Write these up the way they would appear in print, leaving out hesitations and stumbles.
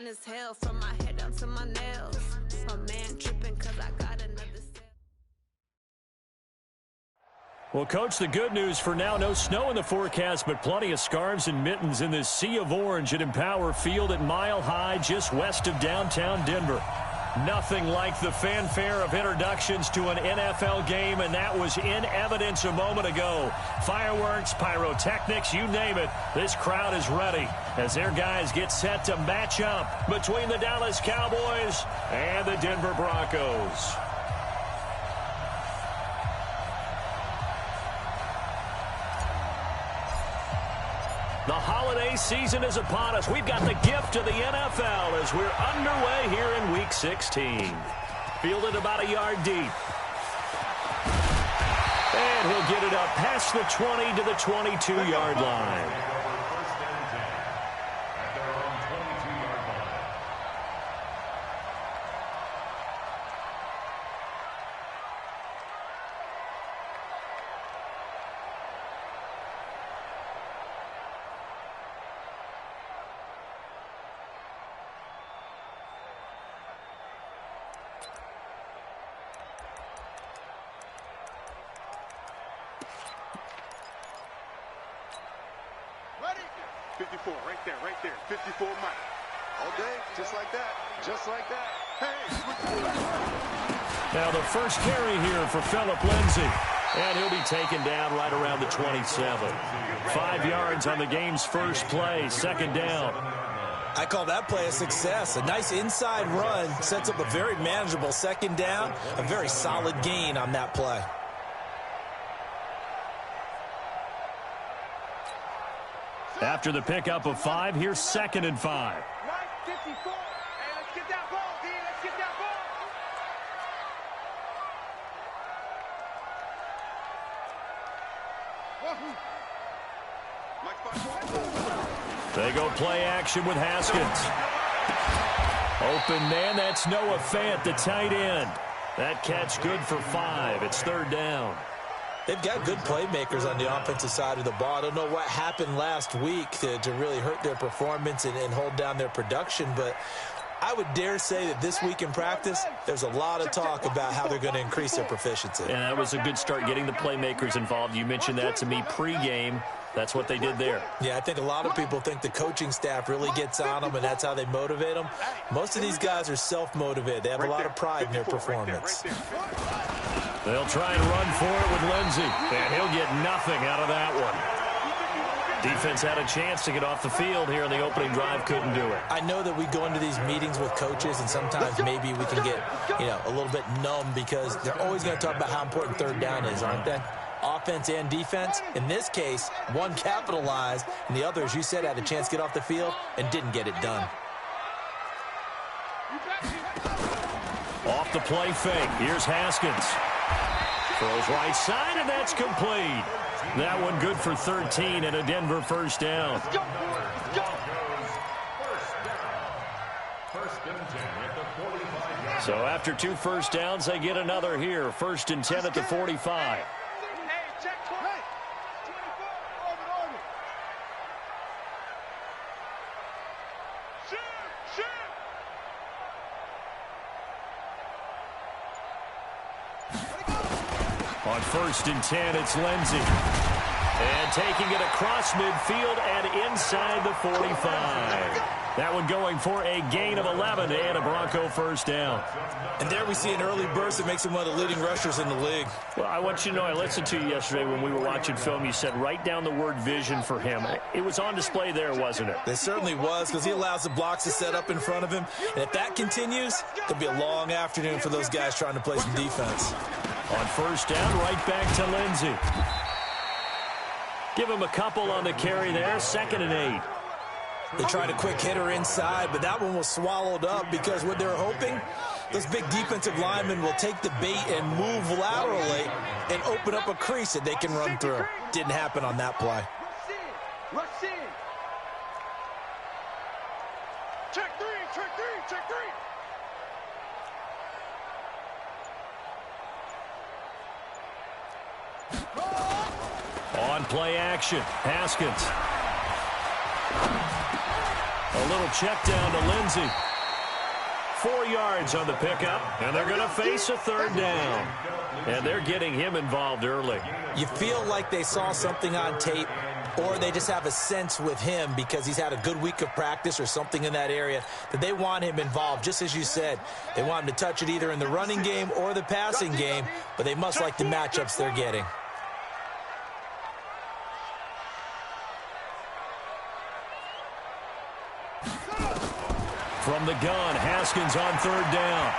fine as hell from my head down to my nails. My man tripping cause I got another sale. Well, Coach, the good news for now, no snow in the forecast, but plenty of scarves and mittens in this sea of orange at Empower Field at Mile High, just west of downtown Denver. Nothing like the fanfare of introductions to an NFL game, and that was in evidence a moment ago. Fireworks, pyrotechnics, you name it. This crowd is ready as their guys get set to match up between the Dallas Cowboys and the Denver Broncos. The holiday season is upon us. We've got the gift of the NFL as we're underway here in Week 16. Fielded about a yard deep. And he'll get it up past the 20 to the 22-yard line. Ready? 54, right there. 54 Mike. All day, just like that. Hey, now the first carry here for Phillip Lindsay. And he'll be taken down right around the 27. 5 yards on the game's first play, second down. I call that play a success. A nice inside run sets up a very manageable second down. A very solid gain on that play. After the pickup of 5, here's 2nd and 5. right, 54. Hey, let's get that ball, D. Let's get that ball. They go play action with Haskins. Open man, that's Noah Fant, the tight end. That catch good for 5. It's 3rd down. They've got good playmakers on the offensive side of the ball. I don't know what happened last week to really hurt their performance and hold down their production, but I would dare say that this week in practice, there's a lot of talk about how they're going to increase their proficiency. And that was a good start, getting the playmakers involved. You mentioned that to me pregame. That's what they did there. Yeah, I think a lot of people think the coaching staff really gets on them, and that's how they motivate them. Most of these guys are self-motivated. They have a lot of pride in their performance. They'll try and run for it with Lindsay, and he'll get nothing out of that one. Defense had a chance to get off the field here in the opening drive, couldn't do it. I know that we go into these meetings with coaches, and sometimes maybe we can get, a little bit numb because they're always going to talk about how important 3rd down is, aren't they? Offense and defense. In this case, one capitalized, and the other, as you said, had a chance to get off the field and didn't get it done. Off the play fake. Here's Haskins. Throws right side, and that's complete. That one good for 13 and a Denver first down. Let's go. First and 10 at the 45. So after 2 first downs, they get another here. 1st and 10 at the 45. On 1st and 10, it's Lindsay. And taking it across midfield and inside the 45. That one going for a gain of 11 and a Bronco first down. And there we see an early burst that makes him one of the leading rushers in the league. Well, I want you to know, I listened to you yesterday when we were watching film. You said write down the word vision for him. It was on display there, wasn't it? It certainly was, because he allows the blocks to set up in front of him. And if that continues, it'll be a long afternoon for those guys trying to play some defense. On first down, right back to Lindsay. Give him a couple on the carry there. 2nd and 8. They tried a quick hitter inside, but that one was swallowed up because what they're hoping, those big defensive linemen will take the bait and move laterally and open up a crease that they can run through. Didn't happen on that play. Rush in. Check three. On play action, Haskins. A little check down to Lindsey. 4 yards on the pickup, and they're going to face a third down. And they're getting him involved early. You feel like they saw something on tape, or they just have a sense with him because he's had a good week of practice or something in that area that they want him involved. Just as you said, they want him to touch it either in the running game or the passing game, but they must like the matchups they're getting. From the gun, Haskins on third down.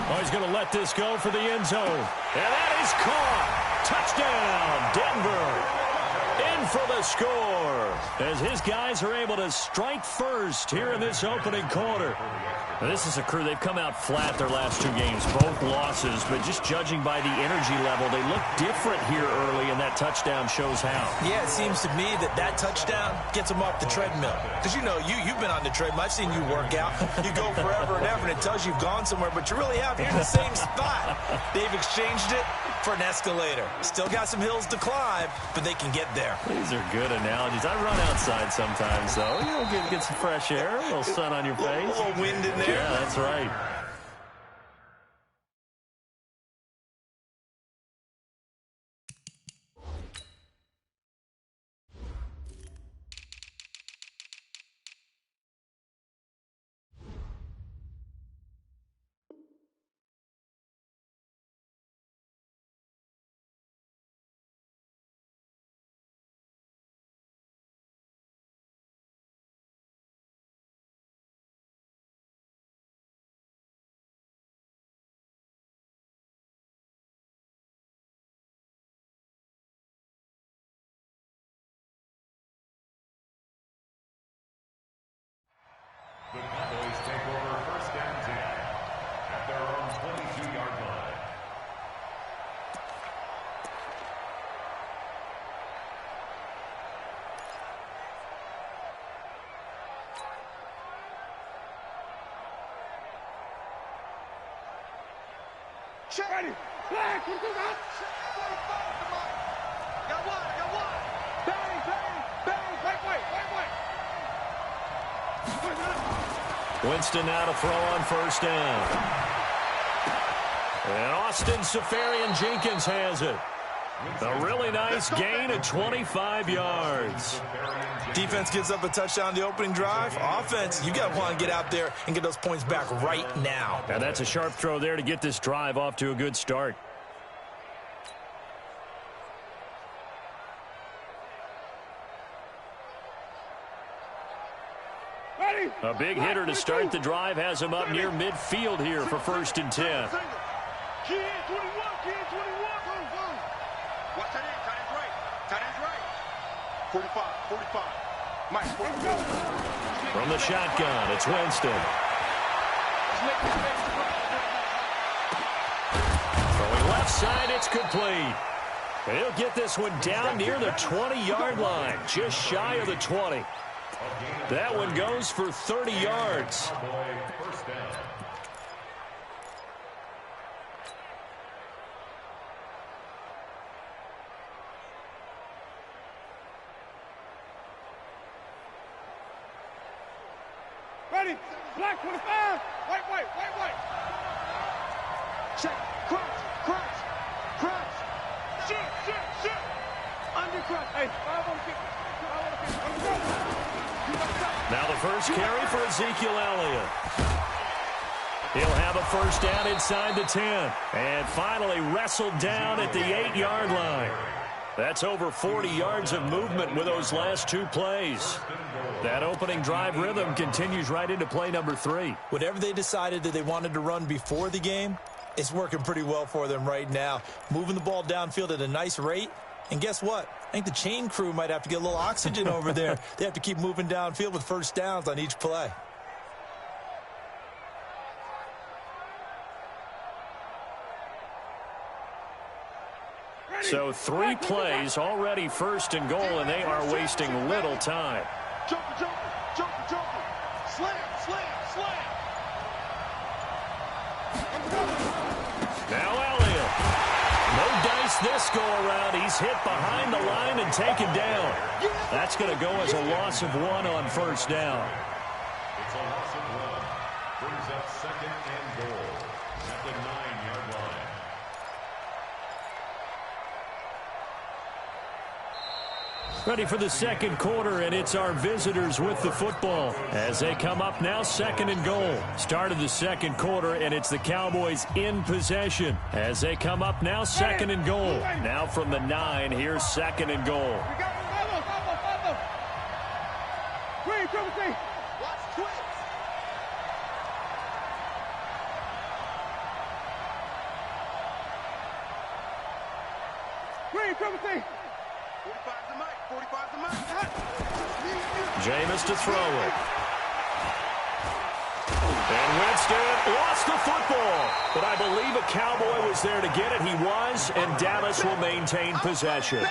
Oh, he's going to let this go for the end zone. And that is caught. Touchdown, Denver. In for the score as his guys are able to strike first here in this opening quarter. Now, this is a crew. They've come out flat their last 2 games, both losses, but just judging by the energy level, they look different here early, and that touchdown shows how. Yeah, it seems to me that touchdown gets them off the treadmill. Because, you know, you've been on the treadmill. I've seen you work out. You go forever and ever, and it tells you you've gone somewhere, but you really have. You're in the same spot. They've exchanged it for an escalator. Still got some hills to climb, but they can get there. These are good analogies. I run outside sometimes, though. You know, get some fresh air, a little sun on your face. A little wind in there. Yeah, that's right. The Cowboys take over first down 10 at their own 22-yard line. Ready. Flag. What do you got? Got one. Bang. Wait. Winston now to throw on first down. And Austin Safarian-Jenkins has it. A really nice gain of 25 yards. Defense gives up a touchdown the opening drive. Offense, you got to want to get out there and get those points back right now. And that's a sharp throw there to get this drive off to a good start. A big hitter to start the drive has him up near midfield here for first and 10. Watch that in. Tight end's right. 45. Mike, From the shotgun, it's Winston. Throwing left side, it's complete. And he'll get this one down near the 20-yard line, just shy of the 20. That one goes for 30 yards. ready. Black 25. White. Check. Crunch. Shit. Under crunch. Hey, 5 on the kick. Now the first carry for Ezekiel Elliott. He'll have a first down inside the 10. And finally wrestled down at the 8-yard line. That's over 40 yards of movement with those last 2 plays. That opening drive rhythm continues right into play number 3. Whatever they decided that they wanted to run before the game, it's working pretty well for them right now. Moving the ball downfield at a nice rate. And guess what? I think the chain crew might have to get a little oxygen over there. They have to keep moving downfield with first downs on each play. So 3 plays already first and goal, and they are wasting little time. Jumper. Slam. Now Elliott. No dice missed this go-around. He's hit behind the line and taken down. That's going to go as a loss of 1 on first down. It's a loss of 1. Brings up second and goal at the 9-yard line. Ready for the second quarter, and it's our visitors with the football as they come up now, second and goal. Start of the second quarter, and it's the Cowboys in possession as they come up now, second and goal. Now from the 9, here's second and goal. Jameis to throw it. And Winston lost the football. But I believe a Cowboy was there to get it. He was, and Dallas will maintain possession.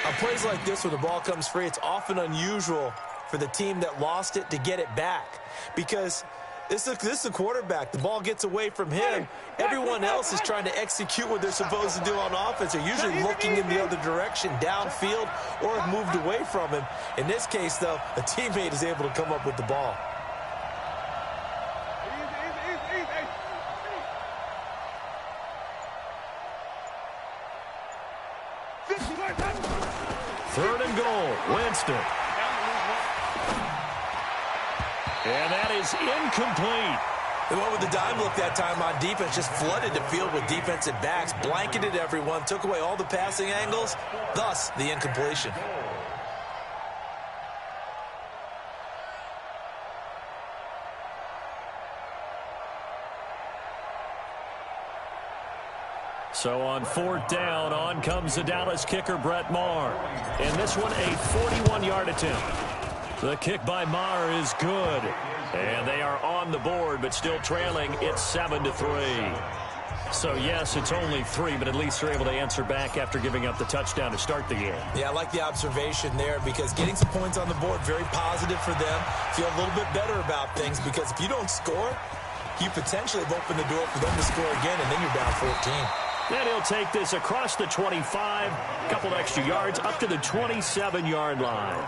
On plays like this where the ball comes free, it's often unusual for the team that lost it to get it back. Because this is the quarterback. The ball gets away from him. Everyone else is trying to execute what they're supposed to do on offense. They're usually looking in the other direction, downfield, or have moved away from him. In this case, though, a teammate is able to come up with the ball. Third and goal, Winston. And that is incomplete. They went with the dime look that time on defense, just flooded the field with defensive backs, blanketed everyone, took away all the passing angles, thus the incompletion. So on fourth down, on comes the Dallas kicker, Brett Maher. And this one, a 41-yard attempt. The kick by Maher is good. And they are on the board, but still trailing. It's 7-3. So, yes, it's only 3, but at least they're able to answer back after giving up the touchdown to start the game. Yeah, I like the observation there because getting some points on the board, very positive for them. Feel a little bit better about things because if you don't score, you potentially have opened the door for them to score again, and then you're down 14. And he'll take this across the 25, a couple extra yards, up to the 27-yard line.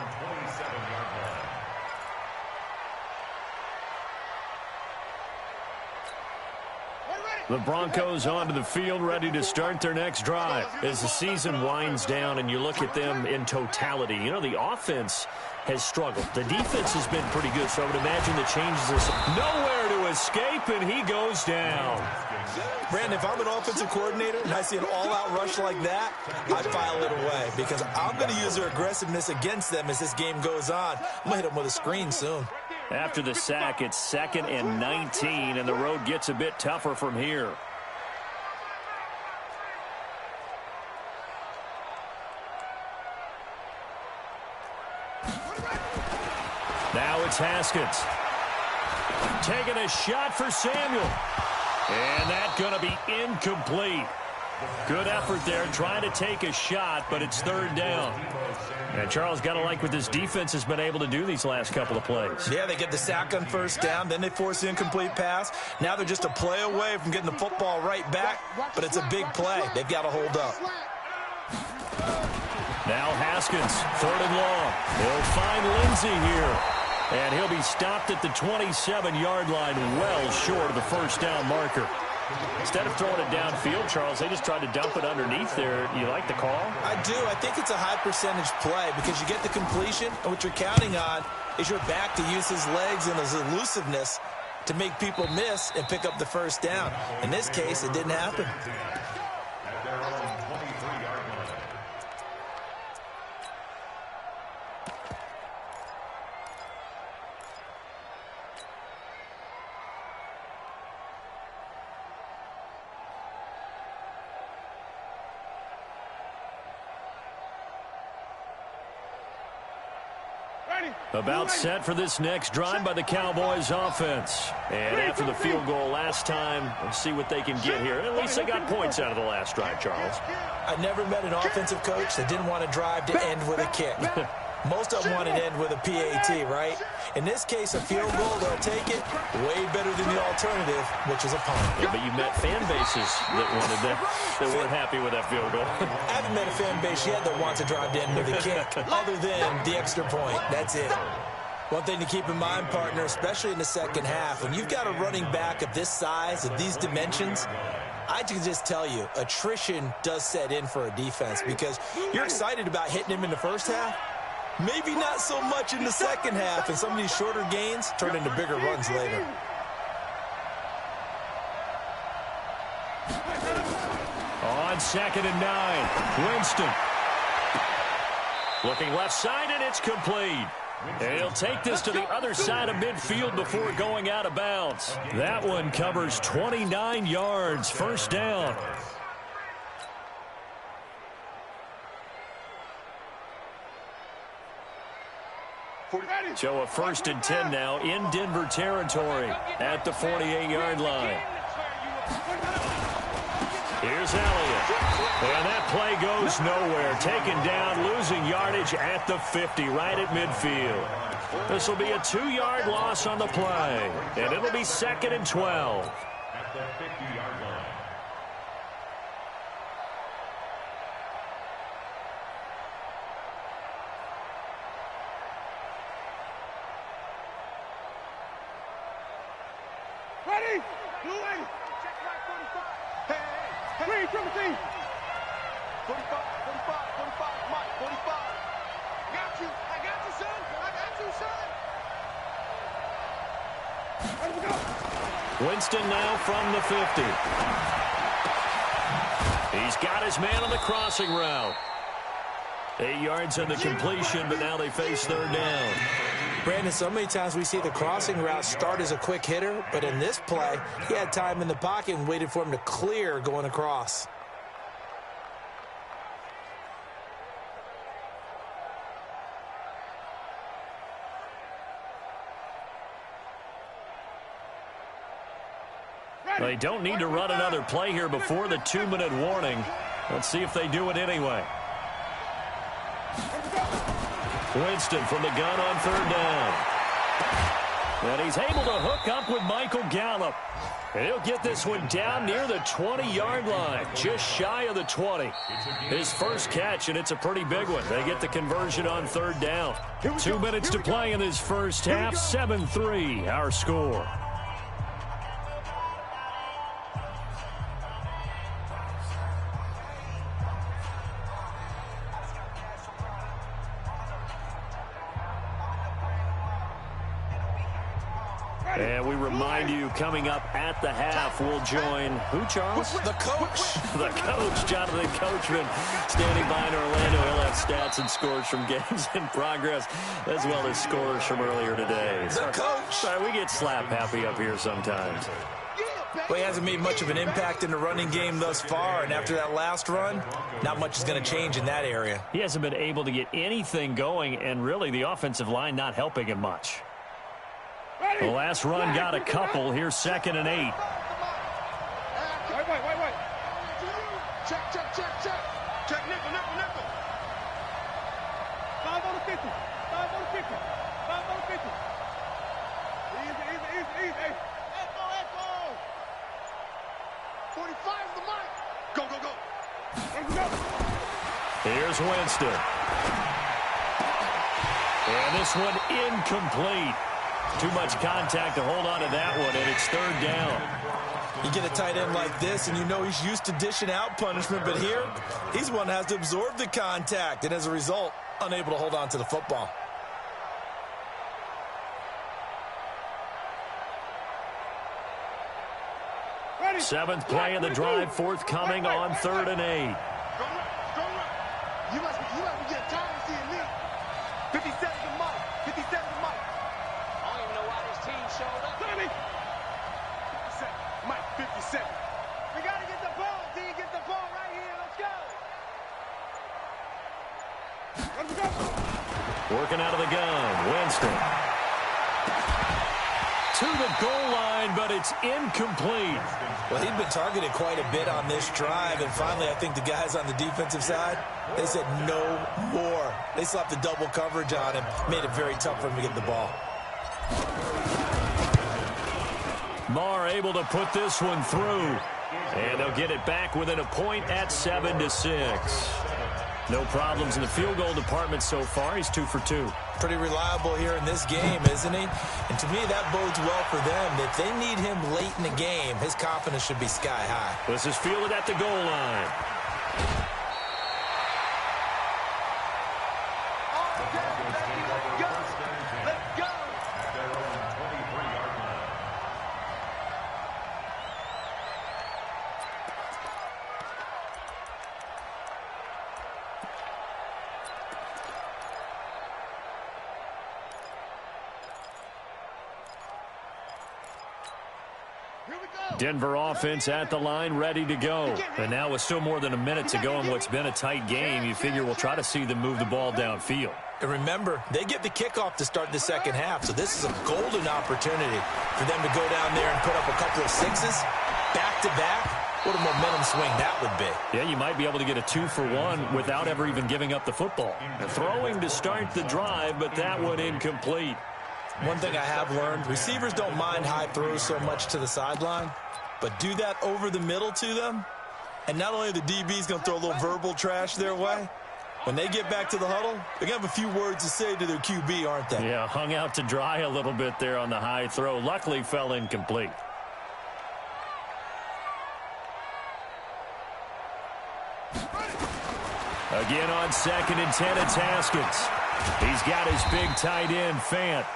The Broncos onto the field, ready to start their next drive. As the season winds down and you look at them in totality, you know, the offense has struggled. The defense has been pretty good, so I would imagine the changes are nowhere to escape, and he goes down. Brandon, if I'm an offensive coordinator and I see an all-out rush like that, I file it away because I'm going to use their aggressiveness against them as this game goes on. I'm going to hit them with a screen soon. After the sack, it's 2nd and 19, and the road gets a bit tougher from here. Now it's Haskins. Taking a shot for Samuel. And that's going to be incomplete. Good effort there, trying to take a shot, but it's third down. And Charles, got to like what this defense has been able to do these last couple of plays. Yeah, they get the sack on first down, then they force the incomplete pass. Now they're just a play away from getting the football right back, but it's a big play. They've got to hold up. Now Haskins, 3rd and long. He'll find Lindsey here. And he'll be stopped at the 27-yard line, well short of the first down marker. Instead of throwing it downfield, Charles, they just tried to dump it underneath there. You like the call? I do. I think it's a high percentage play because you get the completion, and what you're counting on is your back to use his legs and his elusiveness to make people miss and pick up the first down. In this case, it didn't happen. At their own 23-yard line. About set for this next drive by the Cowboys offense. And after the field goal last time, let's see what they can get here. At least they got points out of the last drive, Charles. I never met an offensive coach that didn't want to drive to end with a kick. Most of them want it in with a PAT, right? In this case, a field goal, they'll take it way better than the alternative, which is a punt. Yeah, but you met fan bases that wanted that weren't happy with that field goal. I haven't met a fan base yet that wants to drive to end with a kick, other than the extra point. That's it. One thing to keep in mind, partner, especially in the second half, when you've got a running back of this size, of these dimensions, I can just tell you, attrition does set in for a defense because you're excited about hitting him in the first half. Maybe not so much in the second half, and some of these shorter gains turn into bigger runs later. On 2nd and 9, Winston. Looking left side, and it's complete. And he'll take this to the other side of midfield before going out of bounds. That one covers 29 yards, first down. So a 1st and 10 now in Denver territory at the 48-yard line. Here's Elliott. And that play goes nowhere. Taken down, losing yardage at the 50, right at midfield. This will be a 2-yard loss on the play. And it'll be 2nd and 12. At the 50-yard line. Ready? Blue 80. Check right 45. Hey, hey, hey. 3, 45, 45, Mike, 45. Got you. I got you, son. I got you, son. Ready to go. Winston now from the 50. He's got his man on the crossing route. 8 yards on the completion, but now they face 3rd down. Brandon, so many times we see the crossing route start as a quick hitter, but in this play, he had time in the pocket and waited for him to clear going across. They don't need to run another play here before the 2-minute warning. Let's see if they do it anyway. Winston from the gun on 3rd down. And he's able to hook up with Michael Gallup. And he'll get this one down near the 20-yard line, just shy of the 20. His first catch, and it's a pretty big one. They get the conversion on 3rd down. 2 minutes to play in this first half, 7-3 our score. And we remind you, coming up at the half, we'll join who, Charles? The coach. The coach, Jonathan Coachman, standing by in Orlando. He'll have stats and scores from games in progress, as well as scores from earlier today. The coach. Sorry, we get slap happy up here sometimes. Well, he hasn't made much of an impact in the running game thus far, and after that last run, not much is going to change in that area. He hasn't been able to get anything going, and really the offensive line not helping him much. The last run got a couple. Here's 2nd and 8. Wait. Check. Check nickel. 5 on the 50. 5 on the 50. 5 on the 50. Easy. Echo. 45 the mark. Go. Let's go. Here's Winston. And this one incomplete. Too much contact to hold on to that one, and it's 3rd down. You get a tight end like this, and you know he's used to dishing out punishment, but here, he's one that has to absorb the contact, and as a result, unable to hold on to the football. Ready. 7th play of the drive, forthcoming on 3rd and 8. Go run. You must be getting tired of seeing me. 57 to Mike. 57 to Mike. I don't even know why this team showed up. 30. 57. Mike, 57. We got to get the ball, D. Get the ball right here. Let's go. Working out of the gun, Winston. to the goal line, but it's incomplete. Well, he'd been targeted quite a bit on this drive, and finally I think the guys on the defensive side, they said no more. They slapped the double coverage on him, made it very tough for him to get the ball. Marr able to put this one through, and they'll get it back within a point at 7-6. No problems in the field goal department so far. He's 2 for 2. Pretty reliable here in this game, isn't he? And to me, that bodes well for them. If they need him late in the game, his confidence should be sky high. This is fielded at the goal line. Let's go. Denver offense at the line, ready to go. And now with still more than a minute to go in what's been a tight game, you figure we'll try to see them move the ball downfield. And remember, they get the kickoff to start the second half, so this is a golden opportunity for them to go down there and put up a couple of sixes back-to-back. What a momentum swing that would be. Yeah, you might be able to get a 2-for-1 without ever even giving up the football. Throwing to start the drive, but that one incomplete. One thing I have learned, receivers don't mind high throws so much to the sideline, but do that over the middle to them, and not only are the DBs going to throw a little verbal trash their way, when they get back to the huddle, they're going to have a few words to say to their QB, aren't they? Yeah, hung out to dry a little bit there on the high throw. Luckily fell incomplete. Again on 2nd and 10, it's Haskins. He's got his big tight end, Fant.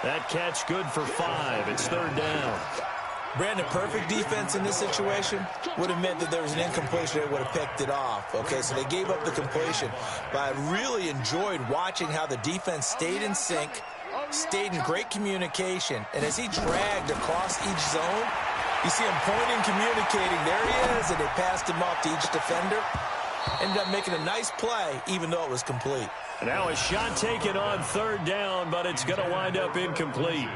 That catch good for 5. It's 3rd down. Brandon, perfect defense in this situation would have meant that there was an incompletion. They would have picked it off. Okay, so they gave up the completion. But I really enjoyed watching how the defense stayed in sync, stayed in great communication. And as he dragged across each zone, you see him pointing, communicating. There he is, and they passed him off to each defender. Ended up making a nice play, even though it was complete. Now a shot taken on 3rd down, but it's going to wind up incomplete.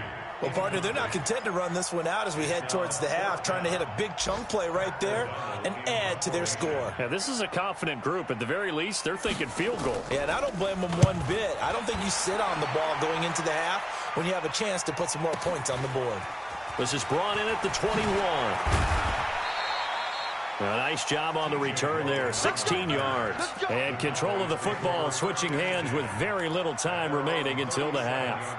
Well, partner, they're not content to run this one out as we head towards the half, trying to hit a big chunk play right there and add to their score. Yeah, this is a confident group. At the very least, they're thinking field goal. Yeah, and I don't blame them one bit. I don't think you sit on the ball going into the half when you have a chance to put some more points on the board. This is brought in at the 21. A nice job on the return there, 16 yards. And control of the football, switching hands with very little time remaining until the half.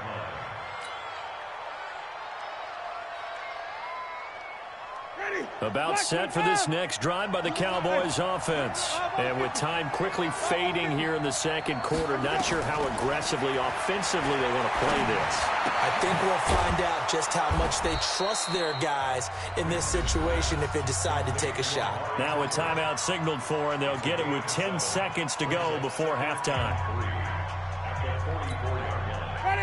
About set for this next drive by the Cowboys offense. And with time quickly fading here in the 2nd quarter, not sure how aggressively, offensively they want to play this. I think we'll find out just how much they trust their guys in this situation if they decide to take a shot. Now a timeout signaled for, and they'll get it with 10 seconds to go before halftime.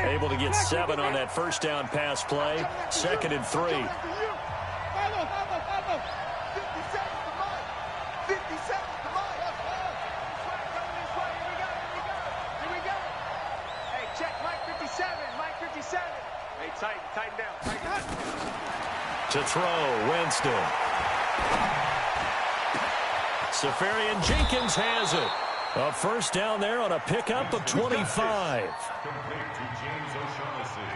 Able to get 7 on that 1st down pass play. 2nd and 3. 50 seconds to Mike. Here we go. Hey, check Mike 57. Mike 57. Hey, tighten down. To throw, Winston. Safarian Jenkins has it. A 1st down there on a pickup of 25. Complete to James O'Shaughnessy.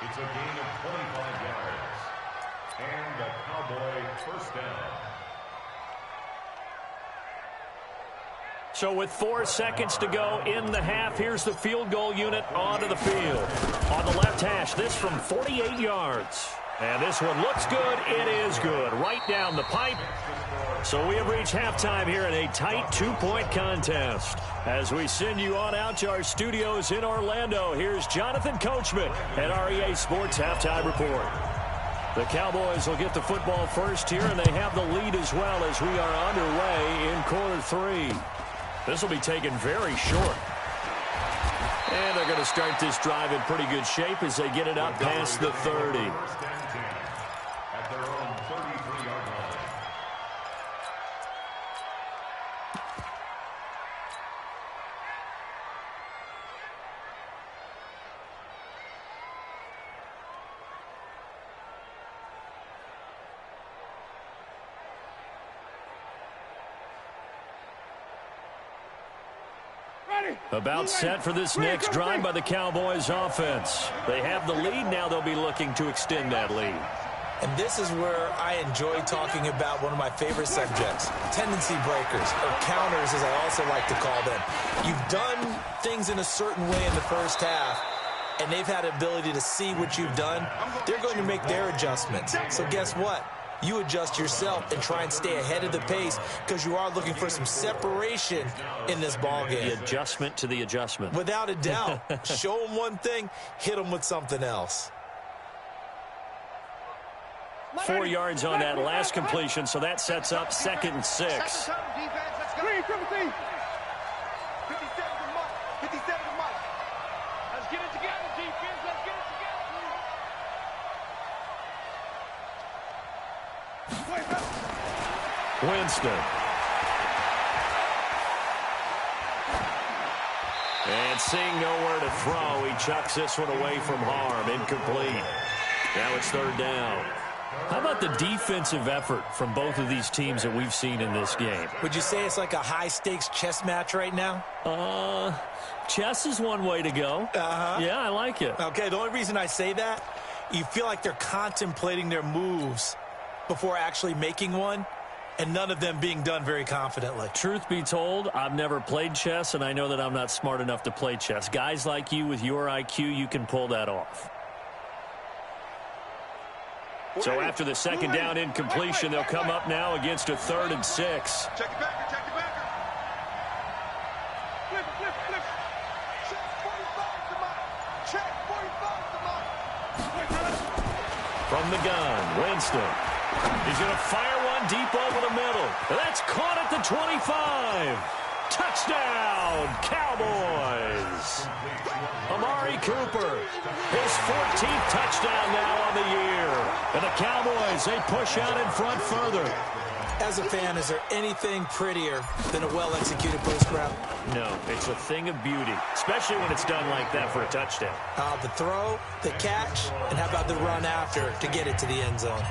It's a gain of 25 yards. And the Cowboy 1st down. So with 4 seconds to go in the half, here's the field goal unit onto the field. On the left hash, this from 48 yards. And this one looks good. It is good. Right down the pipe. So we have reached halftime here in a tight 2-point contest. As we send you on out to our studios in Orlando, here's Jonathan Coachman at REA Sports Halftime Report. The Cowboys will get the football first here, and they have the lead as well as we are underway in quarter 3. This will be taken very short. And they're going to start this drive in pretty good shape as they get it up past the 30. At their own 33-yard line. About set for this next drive by the Cowboys offense. They have the lead. Now they'll be looking to extend that lead. And this is where I enjoy talking about one of my favorite subjects, tendency breakers, or counters as I also like to call them. You've done things in a certain way in the first half, and they've had the ability to see what you've done. They're going to make their adjustments. So guess what? You adjust yourself and try and stay ahead of the pace because you are looking for some separation in this ball game. The adjustment to the adjustment. Without a doubt. Show them one thing, hit them with something else. 4 yards on that last completion, so that sets up 2nd and 6. Let's go. 57 to Mike. 57 to Mike. Let's get it together, defense. Let's get it together. Winston. And seeing nowhere to throw, he chucks this one away from harm. Incomplete. Now it's 3rd down. How about the defensive effort from both of these teams that we've seen in this game? Would you say it's like a high-stakes chess match right now? Chess is one way to go. Yeah, I like it. Okay, the only reason I say that, you feel like they're contemplating their moves before actually making one, and none of them being done very confidently. Truth be told, I've never played chess, and I know that I'm not smart enough to play chess. Guys like you with your IQ, you can pull that off. So after the 2nd down incompletion, they'll come up now against a 3rd and 6. Check your backer, check your backer. Flip. Check 45 to Mike. Check 45 to Mike. From the gun, Winston. He's going to fire one deep over the middle. That's caught at the 25. Touchdown, Cowboys. Amari Cooper, his 14th touchdown now on the year. And the Cowboys, they push out in front further. As a fan, is there anything prettier than a well-executed post route? No, it's a thing of beauty, especially when it's done like that for a touchdown. The throw, the catch, and how about the run after to get it to the end zone?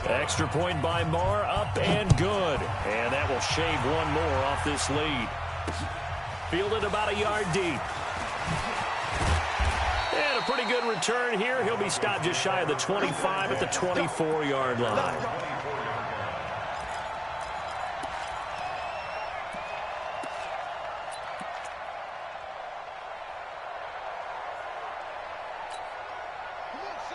Extra point by Marr, up and good. And that will shave one more off this lead. Fielded about a yard deep. And a pretty good return here. He'll be stopped just shy of the 25 at the 24-yard line.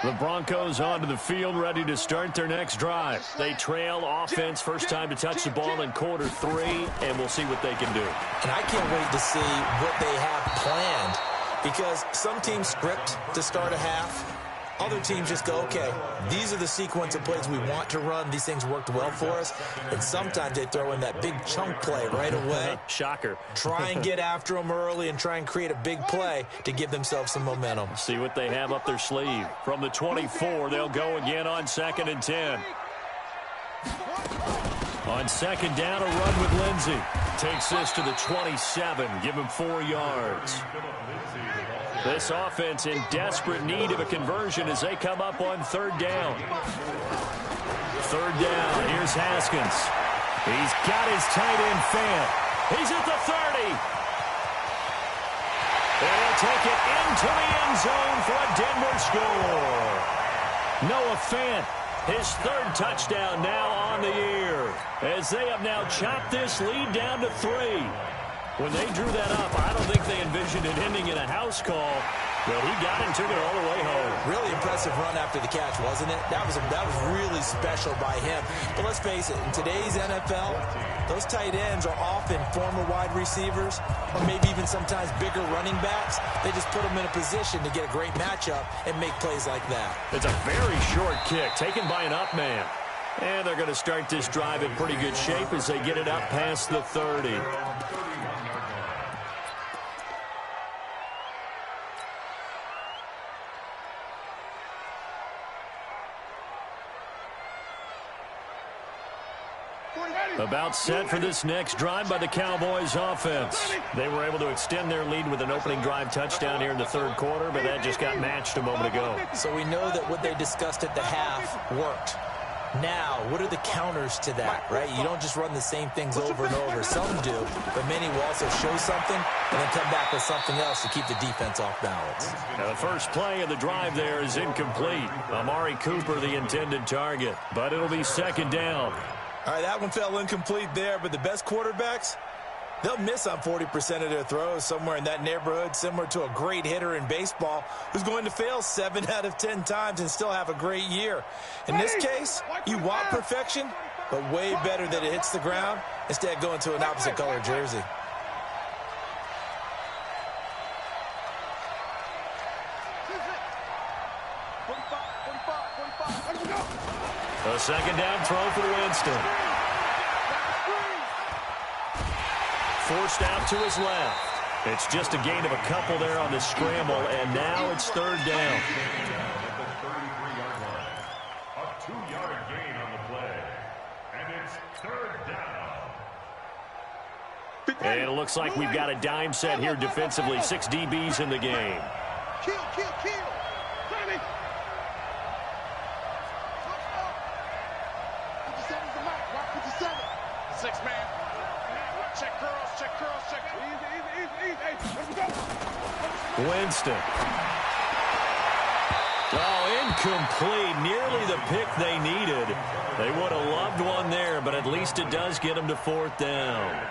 The Broncos onto the field, ready to start their next drive. They trail offense, first time to touch the ball in quarter 3, and we'll see what they can do. And I can't wait to see what they have planned, because some teams script to start a half. Other teams just go, okay, these are the sequence of plays we want to run. These things worked well for us. And sometimes they throw in that big chunk play right away. Shocker. Try and get after them early and try and create a big play to give themselves some momentum. See what they have up their sleeve. From the 24, they'll go again on 2nd and 10. On 2nd down, a run with Lindsey. Takes this to the 27. Give him 4 yards. This offense in desperate need of a conversion as they come up on 3rd down. 3rd down. Here's Haskins. He's got his tight end Fant. He's at the 30. And he'll take it into the end zone for a Denver score. Noah Fant, his 3rd touchdown now on the year, as they have now chopped this lead down to 3. When they drew that up, I don't think they envisioned it ending in a house call, but he got and took it all the way home. Really impressive run after the catch, wasn't it? That was really special by him. But let's face it, in today's NFL, those tight ends are often former wide receivers or maybe even sometimes bigger running backs. They just put them in a position to get a great matchup and make plays like that. It's a very short kick taken by an up man. And they're going to start this drive in pretty good shape as they get it up past the 30. About set for this next drive by the Cowboys offense. They were able to extend their lead with an opening drive touchdown here in the 3rd quarter, but that just got matched a moment ago. So we know that what they discussed at the half worked. Now, what are the counters to that, right? You don't just run the same things over and over. Some do, but many will also show something and then come back with something else to keep the defense off balance. Now the first play of the drive there is incomplete. Amari Cooper, the intended target, but it'll be second down. All right, that one fell incomplete there, but the best quarterbacks, they'll miss on 40% of their throws, somewhere in that neighborhood, similar to a great hitter in baseball who's going to fail 7 out of 10 times and still have a great year. In this case, you want perfection, but way better that it hits the ground instead of going to an opposite color jersey. A second down throw for Winston. Forced out to his left. It's just a gain of a couple there on the scramble, and now it's third down. At the 33-yard line. A 2-yard gain on the play. And it's third down. And it looks like we've got a dime set here defensively. 6 DBs in the game. Kill. Ready. 57's the mark. Rock 57. 6-man. Check curls. Easy. Let's go. Winston. Oh, incomplete. Nearly the pick they needed. They would have loved one there, but at least it does get them to fourth down.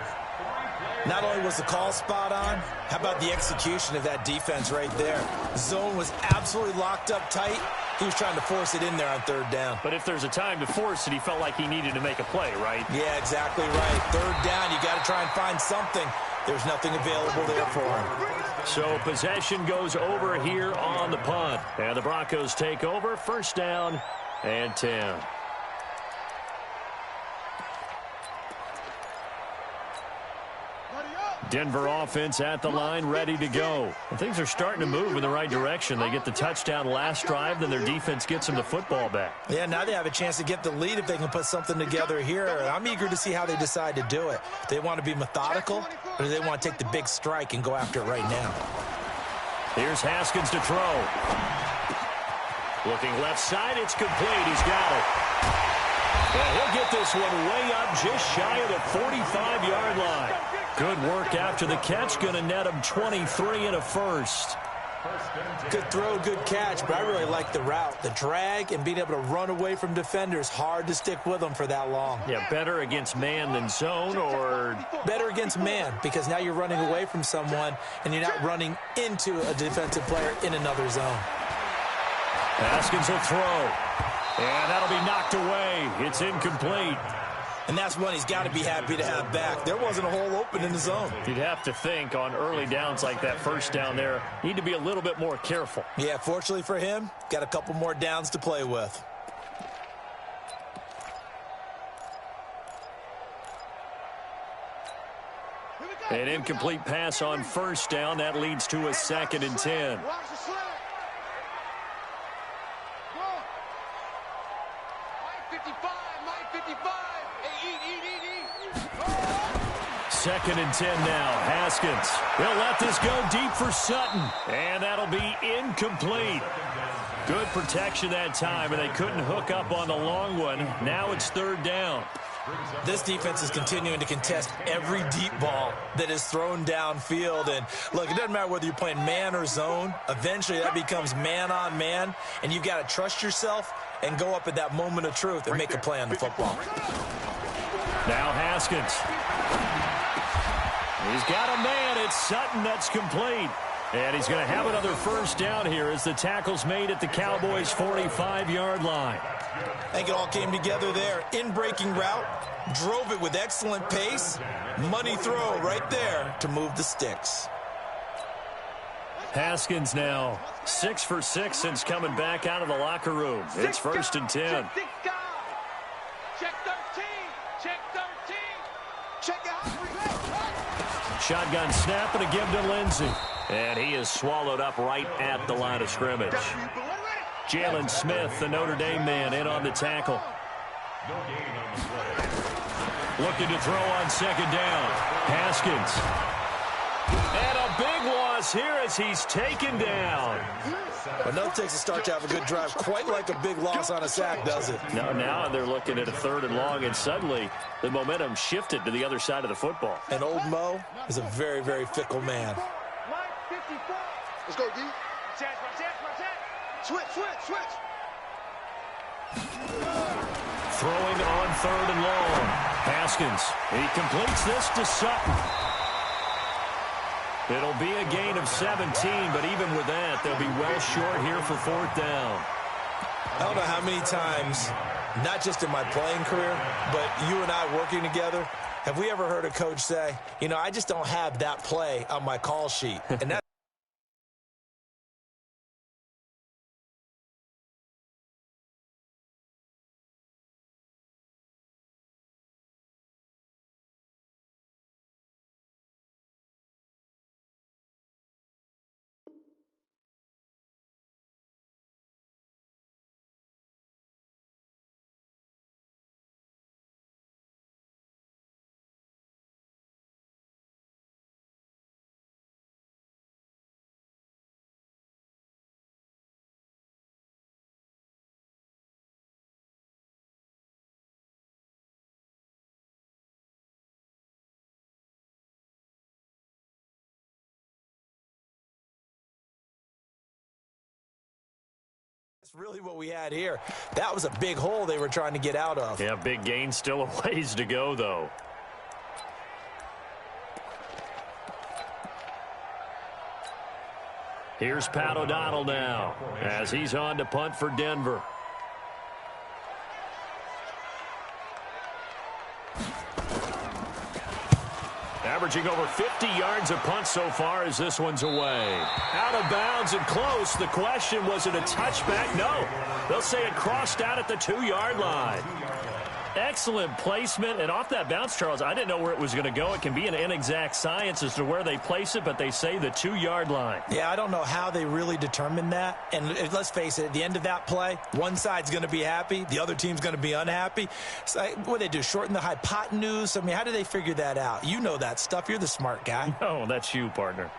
Not only was the call spot on, how about the execution of that defense right there? Zone was absolutely locked up tight. He was trying to force it in there on third down. But if there's a time to force it, he felt like he needed to make a play, right? Yeah, exactly right. Third down, you got to try and find something. There's nothing available there for him. So possession goes over here on the punt. And the Broncos take over. First down and 10. Denver offense at the line, ready to go. And things are starting to move in the right direction. They get the touchdown last drive, then their defense gets them the football back. Yeah, now they have a chance to get the lead if they can put something together here. I'm eager to see how they decide to do it. Do they want to be methodical, or do they want to take the big strike and go after it right now? Here's Haskins to throw. Looking left side, it's complete. He's got it. Well, he'll get this one way up just shy of the 45-yard line. Good work after the catch. Going to net him 23 and a first. Good throw, good catch, but I really like the route. The drag and being able to run away from defenders, hard to stick with them for that long. Yeah, better against man than zone, or? Better against man, because now you're running away from someone and you're not running into a defensive player in another zone. Haskins will throw. And that'll be knocked away. It's incomplete. And that's one he's got to be happy to have back. There wasn't a hole open in the zone. You'd have to think on early downs like that first down there, need to be a little bit more careful. Yeah, fortunately for him, got a couple more downs to play with. An incomplete pass on first down. That leads to a 2nd and 10. Second and 10 now. Haskins. They'll let this go deep for Sutton. And that'll be incomplete. Good protection that time, and they couldn't hook up on the long one. Now it's third down. This defense is continuing to contest every deep ball that is thrown downfield. And look, it doesn't matter whether you're playing man or zone. Eventually that becomes man on man, and you've got to trust yourself and go up at that moment of truth and make a play on the football. Now Haskins. He's got a man. It's Sutton. That's complete. And he's going to have another first down here as the tackle's made at the Cowboys' 45-yard line. I think it all came together there. In-breaking route, drove it with excellent pace. Money throw right there to move the sticks. Haskins now 6 for 6 since coming back out of the locker room. It's first and 10. Check 13. Check 13. Check out. Shotgun snap and a give to Lindsey. And he is swallowed up right at the line of scrimmage. Jalen Smith, the Notre Dame man, in on the tackle. Looking to throw on second down. Haskins. And a big one. across here as he's taken down. Well, nothing takes a start to have a good drive, quite like a big loss on a sack, does it? Now they're looking at a 3rd and long, and suddenly the momentum shifted to the other side of the football. And old Mo is a very, very fickle man. Let's go, D. Switch. Throwing on 3rd and long. Haskins, he completes this to Sutton. It'll be a gain of 17, but even with that, they'll be well short here for 4th down. I don't know how many times, not just in my playing career, but you and I working together, have we ever heard a coach say, you know, I just don't have that play on my call sheet. And that's really what we had here. That was a big hole they were trying to get out of. Yeah, big gain, still a ways to go, though. Here's Pat O'Donnell now as he's on to punt for Denver. Averaging over 50 yards a punt so far as this one's away. Out of bounds and close. The question, was it a touchback? No. They'll say it crossed out at the 2-yard line. Excellent placement, and off that bounce, Charles, I didn't know where it was going to go. It can be an inexact science as to where they place it, but they say the 2-yard line. Yeah, I don't know how they really determined that. And let's face it, at the end of that play, one side's going to be happy, the other team's going to be unhappy. So what do they do, shorten the hypotenuse? I mean, how do they figure that out? You know that stuff. You're the smart guy. No, that's you, partner.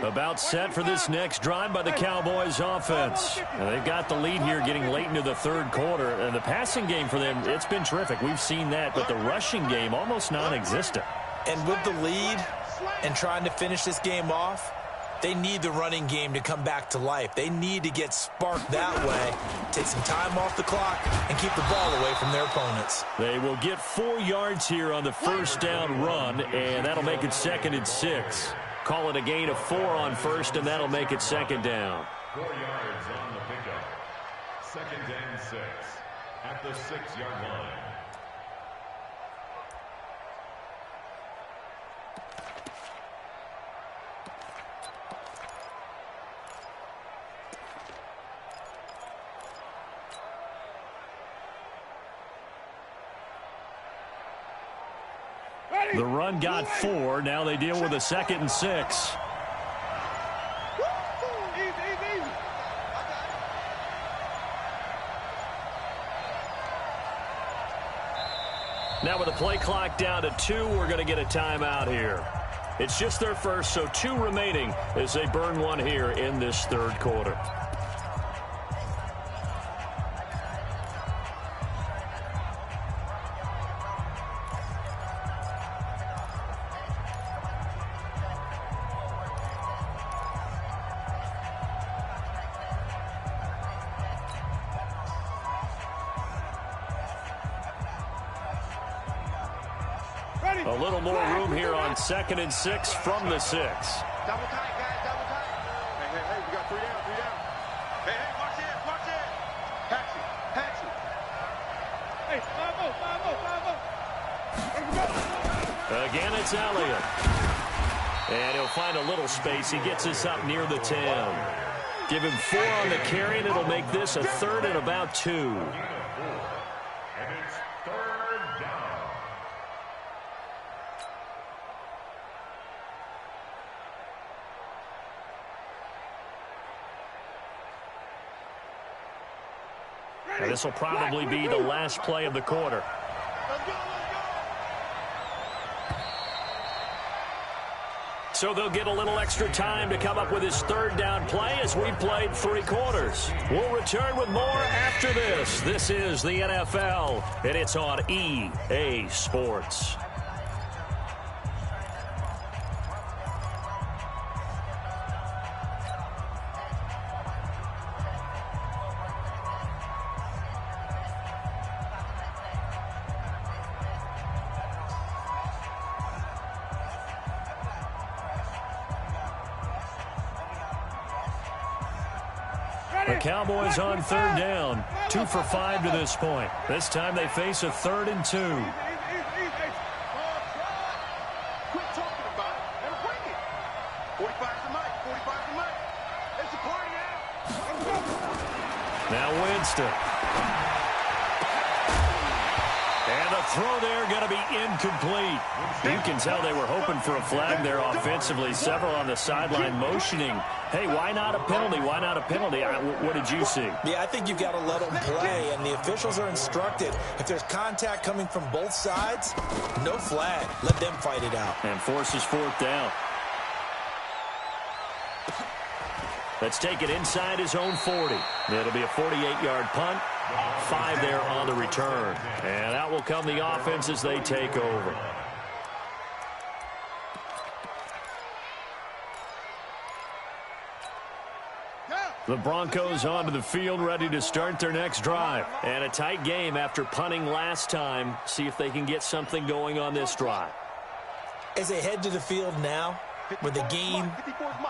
About set for this next drive by the Cowboys offense. And they've got the lead here getting late into the 3rd quarter. And the passing game for them, it's been terrific. We've seen that, but the rushing game almost non-existent. And with the lead and trying to finish this game off, they need the running game to come back to life. They need to get sparked that way, take some time off the clock, and keep the ball away from their opponents. They will get 4 yards here on the 1st down run, and that'll make it 2nd and 6. Call it a gain of 4 on 1st, and that'll make it 2nd down. 4 yards on the pickup. 2nd and 6 at the 6-yard line. The run got 4. Now they deal with a 2nd and 6. Now with the play clock down to 2, we're going to get a timeout here. It's just their first, so 2 remaining as they burn one here in this 3rd quarter. A little more room here on 2nd and 6 from the 6. Double tight, guys, double tight. Hey, we got 3 down, 3 down. Hey, watch it. Patch it. Hey, 5-0. Again, it's Elliott. And he'll find a little space. He gets us up near the 10. Give him 4 on the carry, and it'll make this a 3rd and about 2. And it's 3rd down. And this will probably be the last play of the quarter. So they'll get a little extra time to come up with his third down play as we've played 3 quarters. We'll return with more after this. This is the NFL, and it's on EA Sports. The Cowboys on third down, 2 for 5 to this point. This time they face a 3rd and 2. Quit talking about it and bring it. 45 to Mike. 45 to Mike. It's a party out. Now Winston. And the throw there going to be incomplete. You can tell they were hoping for a flag there offensively. Several on the sideline motioning. Hey, why not a penalty? Why not a penalty? What did you see? Yeah, I think you've got to let them play, and the officials are instructed. If there's contact coming from both sides, no flag. Let them fight it out. And forces 4th down. Let's take it inside his own 40. It'll be a 48-yard punt. 5 there on the return. And out will come the offense as they take over. The Broncos onto the field, ready to start their next drive. And a tight game after punting last time. See if they can get something going on this drive. As they head to the field now, with the game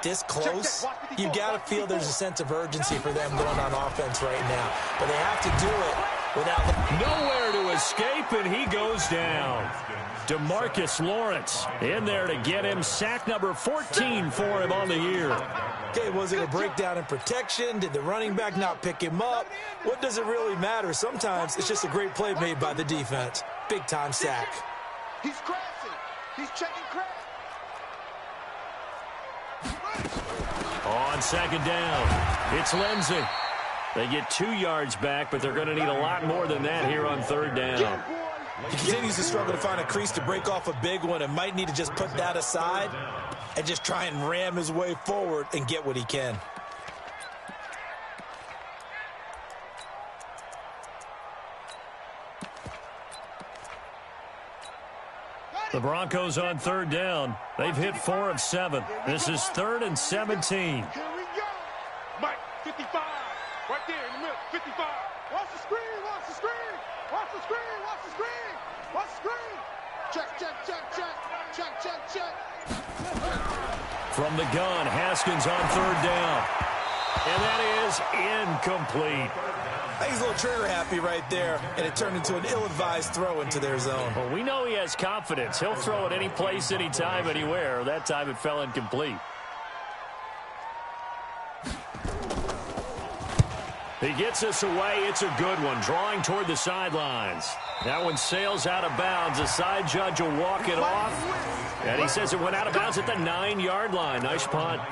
this close, you've got to feel there's a sense of urgency for them going on offense right now. But they have to do it without nowhere to escape, and he goes down. DeMarcus Lawrence in there to get him. Sack number 14 for him on the year. Okay, was it a breakdown in protection? Did the running back not pick him up? What does it really matter? Sometimes it's just a great play made by the defense. Big-time sack. He's crashing. He's checking crash. On 2nd down, it's Lindsey. They get 2 yards back, but they're going to need a lot more than that here on 3rd down. He continues to struggle to find a crease to break off a big one and might need to just put that aside and just try and ram his way forward and get what he can. The Broncos on 3rd down. They've hit 4 of 7. This is 3rd and 17. Here we go. Mike, 55. Right there in the middle, 55. Watch the screen, watch the screen. Watch the screen, watch the screen. Watch the screen. Check, check, check, check. Check, check, check. From the gun, Haskins on 3rd down. And that is incomplete. I think he's a little trigger happy right there, and it turned into an ill-advised throw into their zone. Well, we know he has confidence. He'll throw it any place, anytime, anywhere. That time it fell incomplete. He gets us away. It's a good one. Drawing toward the sidelines. That one sails out of bounds. The side judge will walk it off. And he says it went out of bounds at the 9-yard line. Nice punt.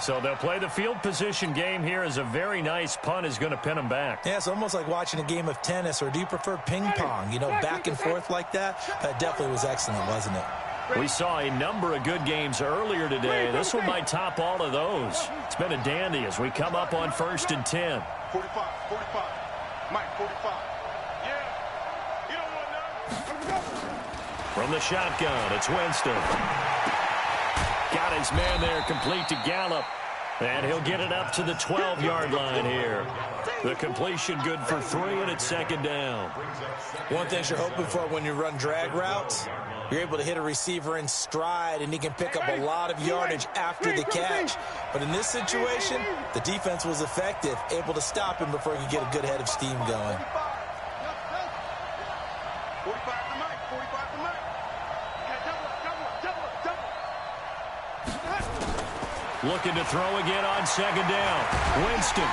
So they'll play the field position game here as a very nice punt is going to pin them back. Yeah, it's almost like watching a game of tennis, or do you prefer ping pong? You know, back and forth like that? That definitely was excellent, wasn't it? We saw a number of good games earlier today. This one might top all of those. It's been a dandy as we come up on 1st and 10. 45, 45. Mike, 45. Yeah. You don't want none. From the shotgun, it's Winston. Got his man there, complete to Gallup. And he'll get it up to the 12-yard line here. The completion good for 3, and it's 2nd down. One thing you're hoping for when you run drag routes, you're able to hit a receiver in stride, and he can pick up a lot of yardage after the catch. But in this situation, the defense was effective, able to stop him before he could get a good head of steam going. 45 to Mike, 45 to Mike. Looking to throw again on 2nd down. Winston.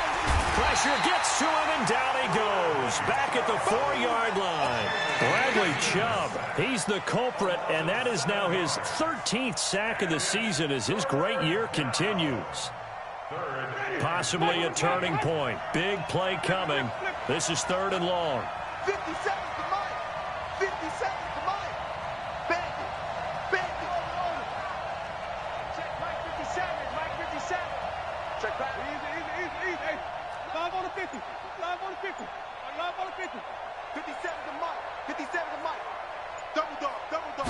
Pressure gets to him, and down he goes. Back at the 4-yard line. Bradley Chubb, he's the culprit, and that is now his 13th sack of the season as his great year continues. Possibly a turning point. Big play coming. This is 3rd and long. 50 seconds to Mike. 50 seconds to Mike. Bang it. Bang it. 50. Live on the 50. Live on the 50. 57 to Mike. 57 to Mike. Double dog. Double dog.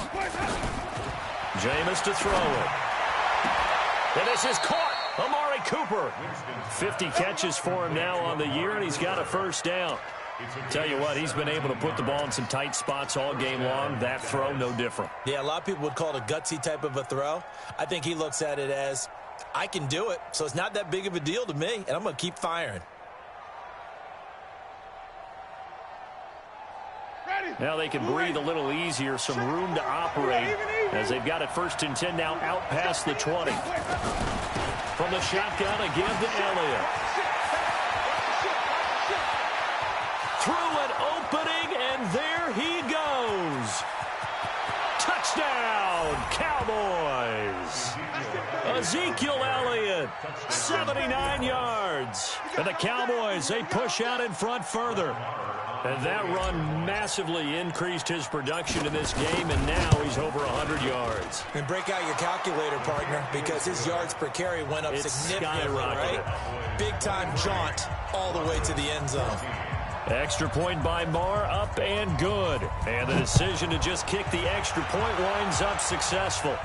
Jameis to throw it. And this is caught. Amari Cooper. 50 catches for him now on the year, and he's got a first down. Tell you what, he's been able to put the ball in some tight spots all game long. That throw, no different. Yeah, a lot of people would call it a gutsy type of a throw. I think he looks at it as, I can do it, so it's not that big of a deal to me, and I'm going to keep firing. Now they can breathe a little easier, some room to operate as they've got it 1st and 10 now out past the 20. From the shotgun again to Elliott. Through an opening, and there he goes. Touchdown, Cowboys. Ezekiel Elliott, 79 yards. And the Cowboys, they push out in front further. And that run massively increased his production in this game, and now he's over 100 yards. And break out your calculator, partner, because his yards per carry went up significantly, right? Big-time jaunt all the way to the end zone. Extra point by Marr, up and good. And the decision to just kick the extra point winds up successful.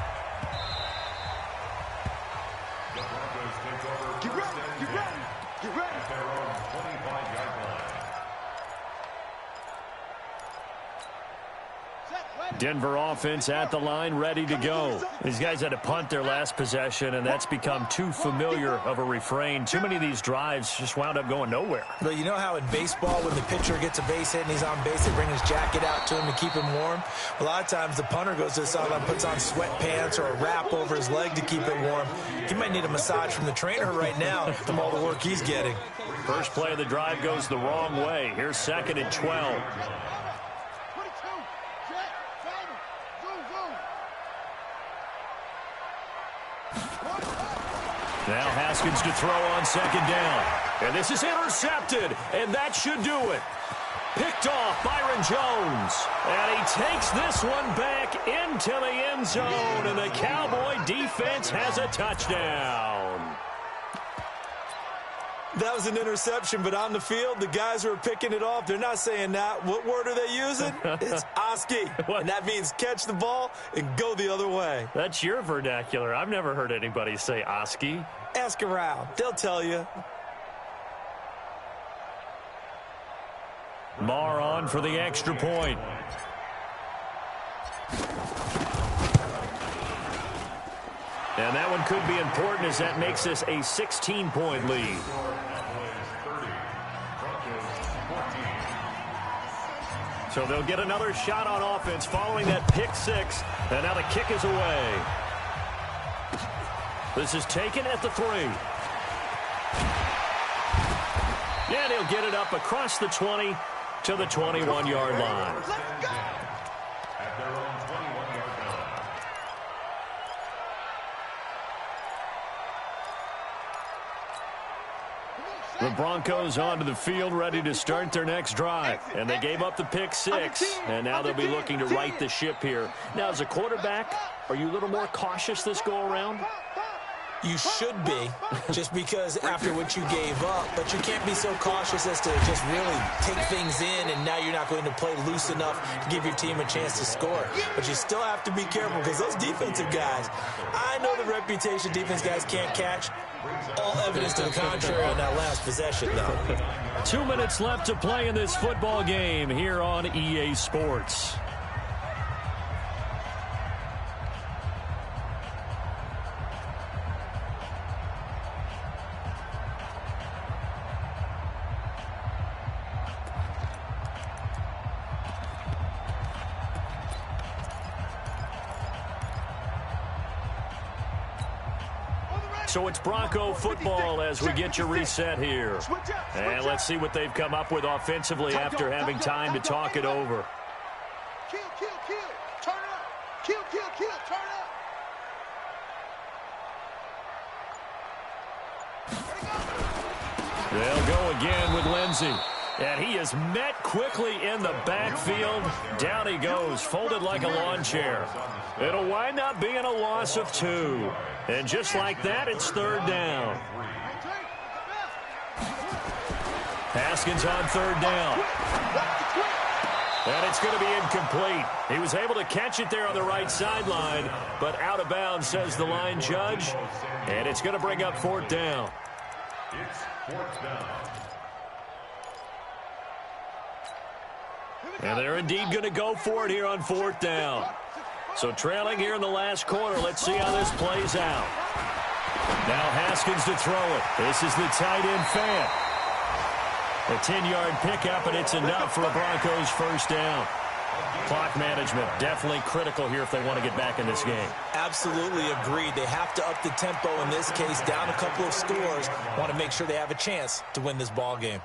Get ready. Get ready. Get ready. Denver offense at the line, ready to go. These guys had to punt their last possession, and that's become too familiar of a refrain. Too many of these drives just wound up going nowhere. But you know how in baseball, when the pitcher gets a base hit and he's on base, they bring his jacket out to him to keep him warm? A lot of times the punter goes to the sideline, puts on sweatpants or a wrap over his leg to keep it warm. He might need a massage from the trainer right now from all the work he's getting. First play of the drive goes the wrong way. Here's 2nd and 12. Now Haskins to throw on 2nd down. And this is intercepted, and that should do it. Picked off Byron Jones. And he takes this one back into the end zone, and the Cowboy defense has a touchdown. That was an interception, but on the field, the guys who are picking it off, they're not saying that. What word are they using? It's Oski, and that means catch the ball and go the other way. That's your vernacular. I've never heard anybody say Oski. Ask around. They'll tell you. Marr on for the extra point. And that one could be important as that makes this a 16-point lead. So they'll get another shot on offense following that pick six. And now the kick is away. This is taken at the 3. And he'll get it up across the 20 to the 21-yard line. At their own 21-yard line. The Broncos onto the field, ready to start their next drive. And they gave up the pick six, and now they'll be looking to right the ship here. Now, as a quarterback, are you a little more cautious this go-around? You should be, just because after what you gave up, but you can't be so cautious as to just really take things in, and now you're not going to play loose enough to give your team a chance to score. But you still have to be careful, because those defensive guys, I know the reputation defense guys can't catch. All evidence to the contrary on that last possession, though. 2 minutes left to play in this football game here on EA Sports. So it's Bronco football as we get you reset here. And let's see what they've come up with offensively after having time to talk it over. Kill, kill, kill. Turn up. Kill, kill, kill. Turn up. They'll go again with Lindsey. And he is met quickly in the backfield. Down he goes, folded like a lawn chair. It'll wind up being a loss of 2. And just like that, it's 3rd down. Haskins on third down. And it's going to be incomplete. He was able to catch it there on the right sideline, but out of bounds, says the line judge. And it's going to bring up fourth down. It's fourth down. And they're indeed going to go for it here on fourth down. So trailing here in the last quarter. Let's see how this plays out. Now Haskins to throw it. This is the tight end Fant. A 10-yard pickup, and it's enough for a Broncos first down. Clock management definitely critical here if they want to get back in this game. Absolutely agreed. They have to up the tempo in this case, down a couple of scores. Want to make sure they have a chance to win this ball game.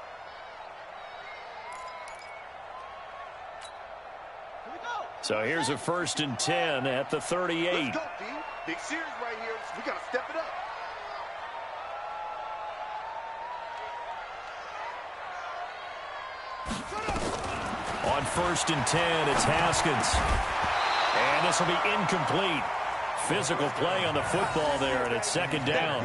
So here's a 1st and 10 at the 38. Let's go, D. Big series right here. We got to step it up. On 1st and 10, it's Haskins. And this will be incomplete. Physical play on the football there, and it's 2nd down.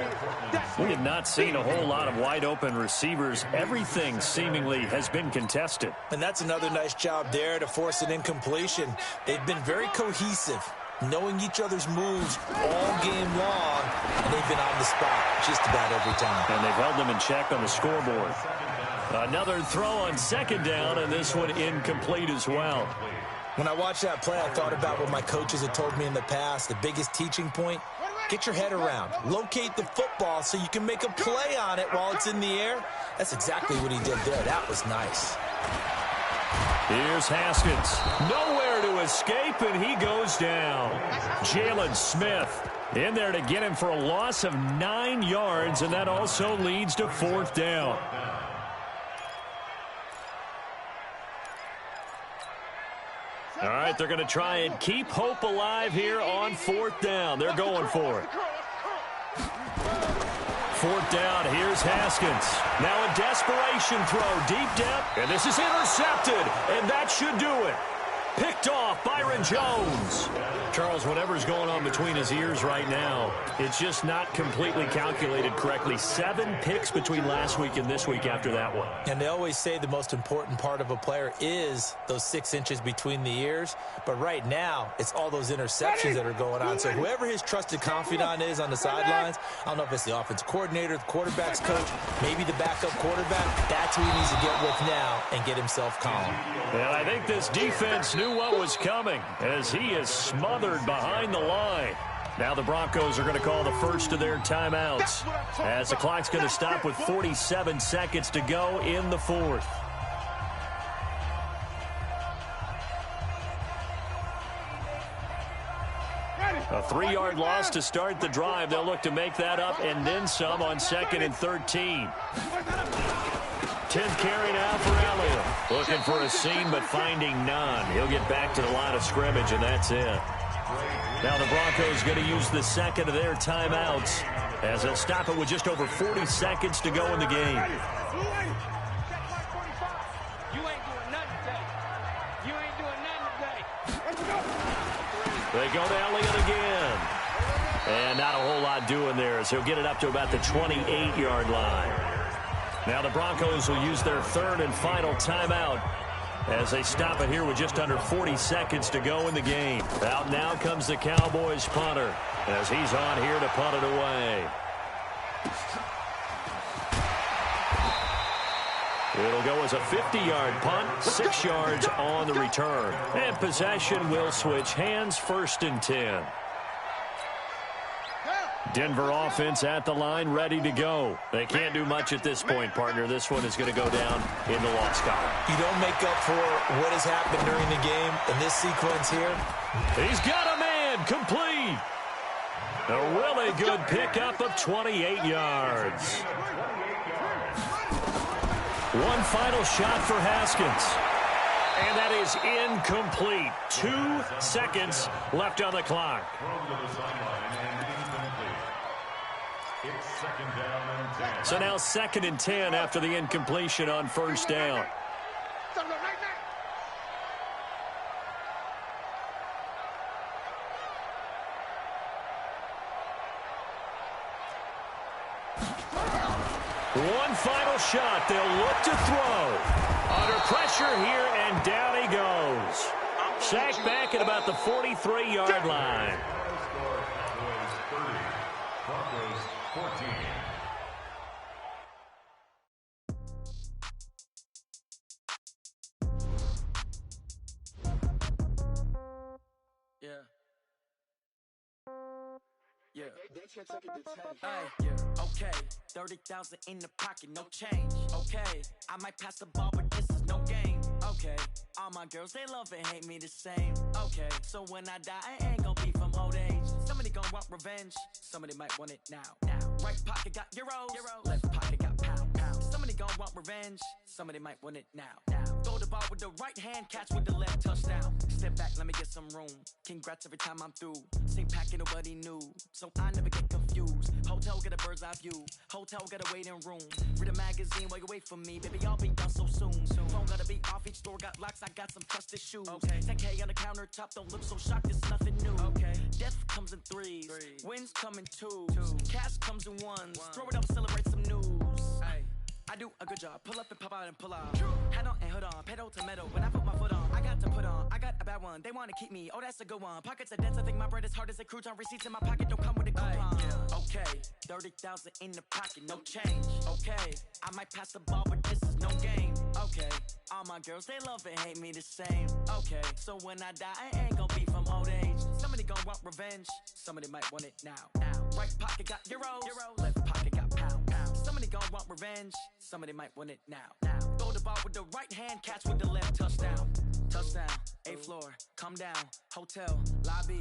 We have not seen a whole lot of wide-open receivers. Everything seemingly has been contested. And that's another nice job there to force an incompletion. They've been very cohesive, knowing each other's moves all game long, and they've been on the spot just about every time. And they've held them in check on the scoreboard. Another throw on 2nd down, and this one incomplete as well. When I watched that play, I thought about what my coaches had told me in the past. The biggest teaching point, get your head around. Locate the football so you can make a play on it while it's in the air. That's exactly what he did there. That was nice. Here's Haskins. Nowhere to escape, and he goes down. Jalen Smith in there to get him for a loss of 9 yards, and that also leads to 4th down. All right, they're going to try and keep hope alive here on 4th down. They're going for it. 4th down, here's Haskins. Now a desperation throw, deep depth, and this is intercepted, and that should do it. Picked off, Byron Jones. Charles, whatever's going on between his ears right now, it's just not completely calculated correctly. 7 picks between last week and this week after that one. And they always say the most important part of a player is those 6 inches between the ears. But right now, it's all those interceptions that are going on. So whoever his trusted confidant is on the sidelines, I don't know if it's the offensive coordinator, the quarterback's coach, maybe the backup quarterback, that's who he needs to get with now and get himself calm. And I think this defense knew what was coming as he is smothered behind the line. Now the Broncos are going to call the first of their timeouts as the clock's going to stop with 47 seconds to go in the 4th. A 3-yard loss to start the drive. They'll look to make that up and then some on 2nd and 13. 10th carry now for Elliott. Looking for a seam, but finding none. He'll get back to the line of scrimmage, and that's it. Now the Broncos going to use the 2nd of their timeouts as they'll stop it with just over 40 seconds to go in the game. You ain't doing nothing today. You ain't doing nothing today. They go to Elliott again. And not a whole lot doing there as he'll get it up to about the 28-yard line. Now the Broncos will use their 3rd and final timeout as they stop it here with just under 40 seconds to go in the game. Out now comes the Cowboys punter as he's on here to punt it away. It'll go as a 50-yard punt, 6 yards on the return. And possession will switch hands, 1st and 10. Denver offense at the line, ready to go. They can't do much at this point, partner. This one is going to go down in the loss column. You don't make up for what has happened during the game in this sequence here. He's got a man, complete. A really good pickup of 28 yards. One final shot for Haskins. And that is incomplete. 2 seconds left on the clock. So now 2nd and 10 after the incompletion on 1st down. One final shot. They'll look to throw. Under pressure here, and down he goes. Sacked back at about the 43-yard line. Score Cowboys 30, Broncos 14. Okay, 30,000 in the pocket, no change. Okay, I might pass the ball, but this is no game. Okay, all my girls, they love and hate me the same. Okay, so when I die, I ain't gonna be from old age. Somebody gonna want revenge, somebody might want it now. Right pocket got euros, left pocket got pound. Somebody gonna want revenge, somebody might want it now. Throw the ball with the right hand, catch with the left, touchdown. Step back, let me get some room. Congrats every time I'm through. Same packet, nobody knew, so I never get confused. Hotel get a bird's eye view, hotel get a waiting room. Read a magazine while you wait for me, baby, I'll be done so soon. Phone gotta be off, each store got locks, I got some trusted shoes. 10K on the countertop, don't look so shocked, it's nothing new. Death comes in threes, wins come in twos, cash comes in ones. Throw it up, celebrate some news. I do a good job, pull up and pop out and pull out. Hat on and hood on, pedal to metal. When I put my foot on, I got to put on. I got a bad one, they wanna keep me, oh that's a good one. Pockets are dense, I think my bread is hard as a crouton. Receipts in my pocket don't come with a coupon. Okay, 30,000 in the pocket, no change. Okay, I might pass the ball, but this is no game. Okay, all my girls, they love and hate me the same. Okay, so when I die, I ain't gonna be from old age. Somebody gonna want revenge, somebody might want it now. Right pocket got euros, left pocket got pound. Somebody gonna want revenge, somebody might want it now. Throw the ball with the right hand, catch with the left, touchdown. Touchdown, 8th floor, come down, hotel, lobby.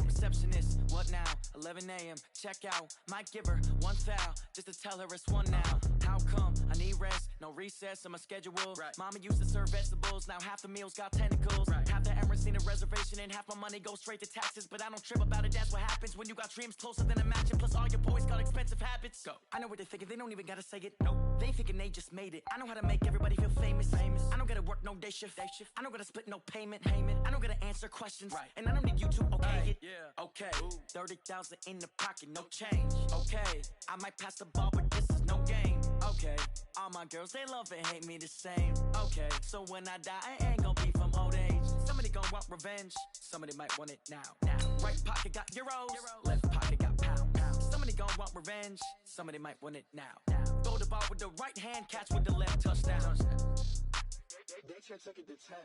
Receptionist, what now? 11 a.m., check out. Might give her one foul, just to tell her it's one now. How come? I need rest, no recess in my schedule. Mama used to serve vegetables, now half the meals got tentacles. Half the Emirates need a reservation and half my money goes straight to taxes. But I don't trip about it, that's what happens when you got dreams closer than a match. And plus all your boys got expensive habits. Go. I know what they're thinking, they don't even gotta say it. Nope. They ain't thinking they just made it. I know how to make everybody feel famous. I don't gotta work no day shift. I don't gotta split no payment. I don't gotta answer questions. And I don't need you to okay it. Okay, 30,000 in the pocket, no change. Okay, I might pass the ball, but this is no game. Okay, all my girls, they love and hate me the same. Okay, so when I die, I ain't gonna be from old age. Somebody gonna want revenge, somebody might want it now. Right pocket got euros, left pocket got pound. Somebody gonna want revenge, somebody might want it now. Throw the ball with the right hand, catch with the left, touchdown. They took it to 10.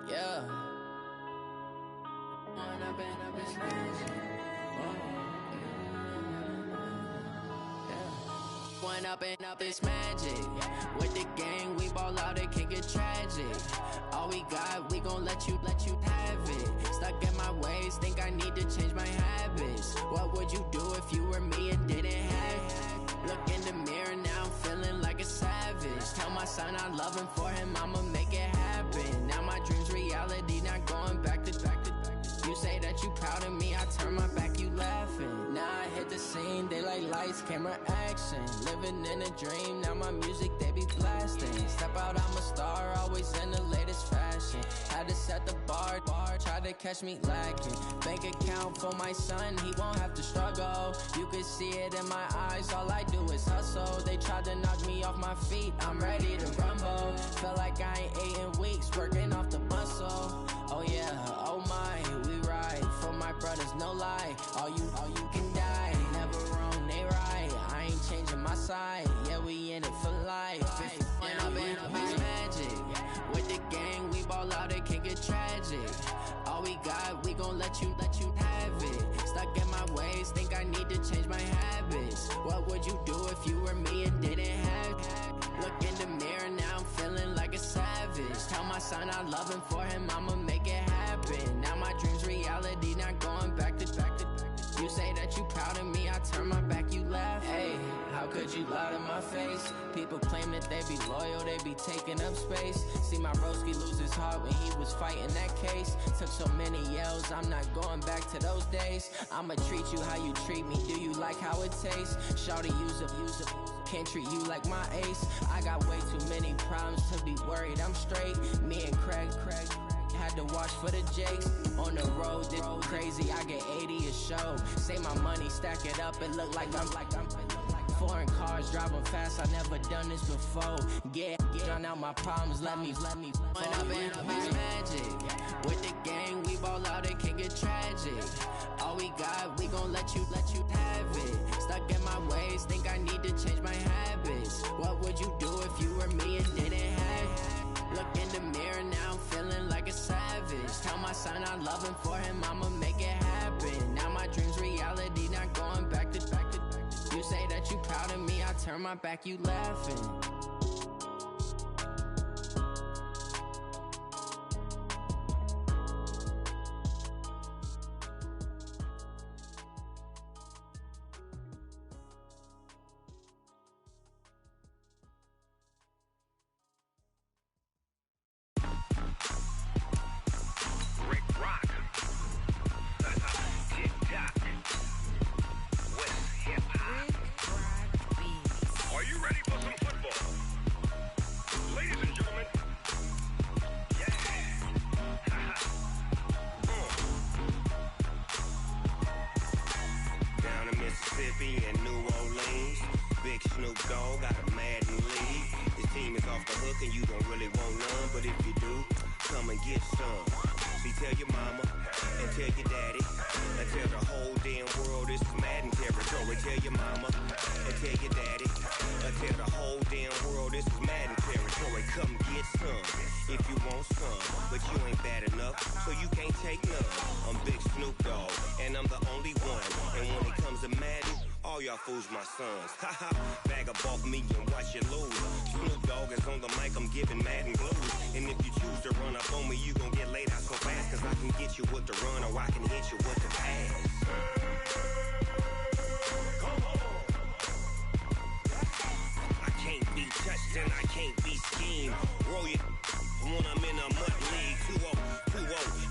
Yeah. One up and up, it's magic. With the gang, we ball out, it can get tragic. All we got, we gon' let you have it. Stuck in my ways, think I need to change my habits. What would you do if you were me and didn't have it? Look in the mirror, now I'm feeling like a savage. Tell my son I love him, for him I'ma make it happen. Now my dream's reality, not going back to. You say that you proud of me, I turn my back, you laughing. Now I hit the scene, they like lights, camera, action. Living in a dream, now my music, they be blasting. Step out, I'm a star, always in the latest fashion. Had to set the bar, try to catch me lacking. Bank account for my son, he won't have to struggle. You can see it in my eyes, all I do is hustle. They tried to knock me off my feet, I'm ready to rumble. Feel like I ain't ate in weeks, working off the muscle. Oh yeah, oh my, we ride for my brothers, no lie. All you can die, never wrong, they right. I ain't changing my side, yeah, we in it for life. If up it's magic. With the gang, we ball out, it can get tragic. All we got, we gon' let you have it. Stuck in my ways, think I need to change my habits. What would you do if you were me and didn't have it? Look in the mirror, now I'm feeling like a savage. Tell my son I love him, for him I'ma make it happen. Now my dream's reality, not going back to. You say that you proud of me, I turn my back, you laugh. Hey, how could you out in my face. People claim that they be loyal, they be taking up space. See my broski lose his heart when he was fighting that case. Took so many yells, I'm not going back to those days. I'ma treat you how you treat me, do you like how it tastes? Shawty, use up, can't treat you like my ace. I got way too many problems to be worried, I'm straight. Me and Craig had to watch for the Jakes. On the road, this crazy, I get 80 a show. Say my money, stack it up, it look like I'm foreign cars, driving fast, I never done this before. Drown out my problems, let me When I've been magic. With the gang, we ball out, it can get tragic. All we got, we gon' let you have it. Stuck in my ways, think I need to change my habits. What would you do if you were me and didn't have it? Look in the mirror now, I'm feeling like a savage. Tell my son I love him, for him I'ma make it happen. Now my dream's reality, not going back to. You say that you proud of me, I turn my back, you laughing. Fools my sons. Haha, bag up off me and watch you lose. Snoop Dogg is on the mic, I'm giving Madden blues. And if you choose to run up on me, you gon' get laid out so fast. Cause I can get you with the run or I can hit you with the pass. Come on. I can't be touched and I can't be schemed. Roll you when I'm in a mud league. 2-0,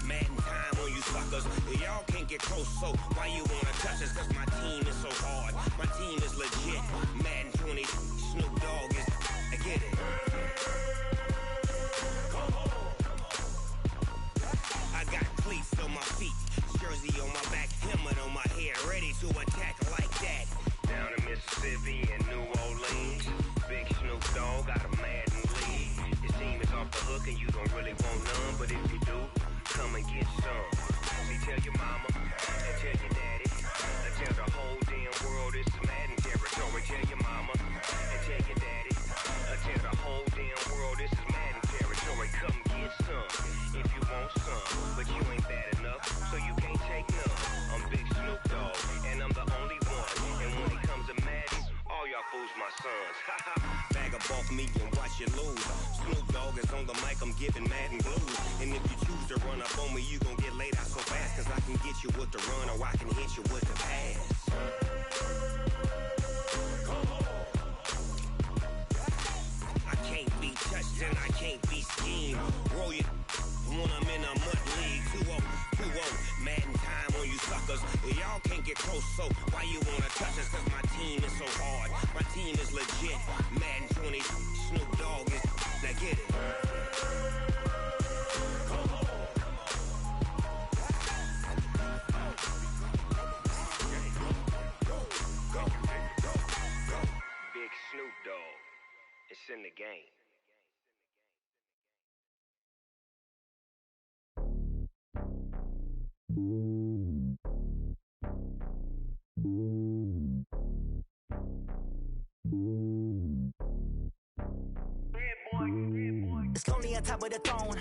Madden time on you suckers. Y'all can't get close, so why you wanna touch us? Cause my team is so hard. My team is legit. Madden 20, Snoop Dogg is. I get it. Come on. I got cleats on my feet, jersey on my back, helmet on my head, ready to attack like that. Down in Mississippi and New Orleans, big Snoop Dogg got a Madden lead. Your team is off the hook and you don't really want none, but if you do, come and get some. See, tell your mama and tell your daddy, and tell the whole damn world this is Madden territory. Tell your mama and tell your daddy, and tell the whole damn world this is Madden territory. Come get some if you want some, but you ain't bad enough, so you can't take none. I'm Big Snoop Dogg, and I'm the only one. And when it comes to Madden, all y'all fools my sons. Bag up off me and watch you lose. Snoop Dogg is on the mic, I'm giving Madden blues. And if you choose to run up on me, you gon' get laid out so fast. Cause I can get you with the run or I can hit you with the pass. Come on. I can't be touched and I can't be schemed. Roll you when I'm in a mud league. 2-0, Madden time on you suckers. Y'all can't get close, so why you wanna touch us? Cause my team is so hard. My team is legit. Madden 20, Snoop Dogg is. Now get it. Come on. Go. Big Snoop Dogg. It's in the game. It's lonely on top of the throne.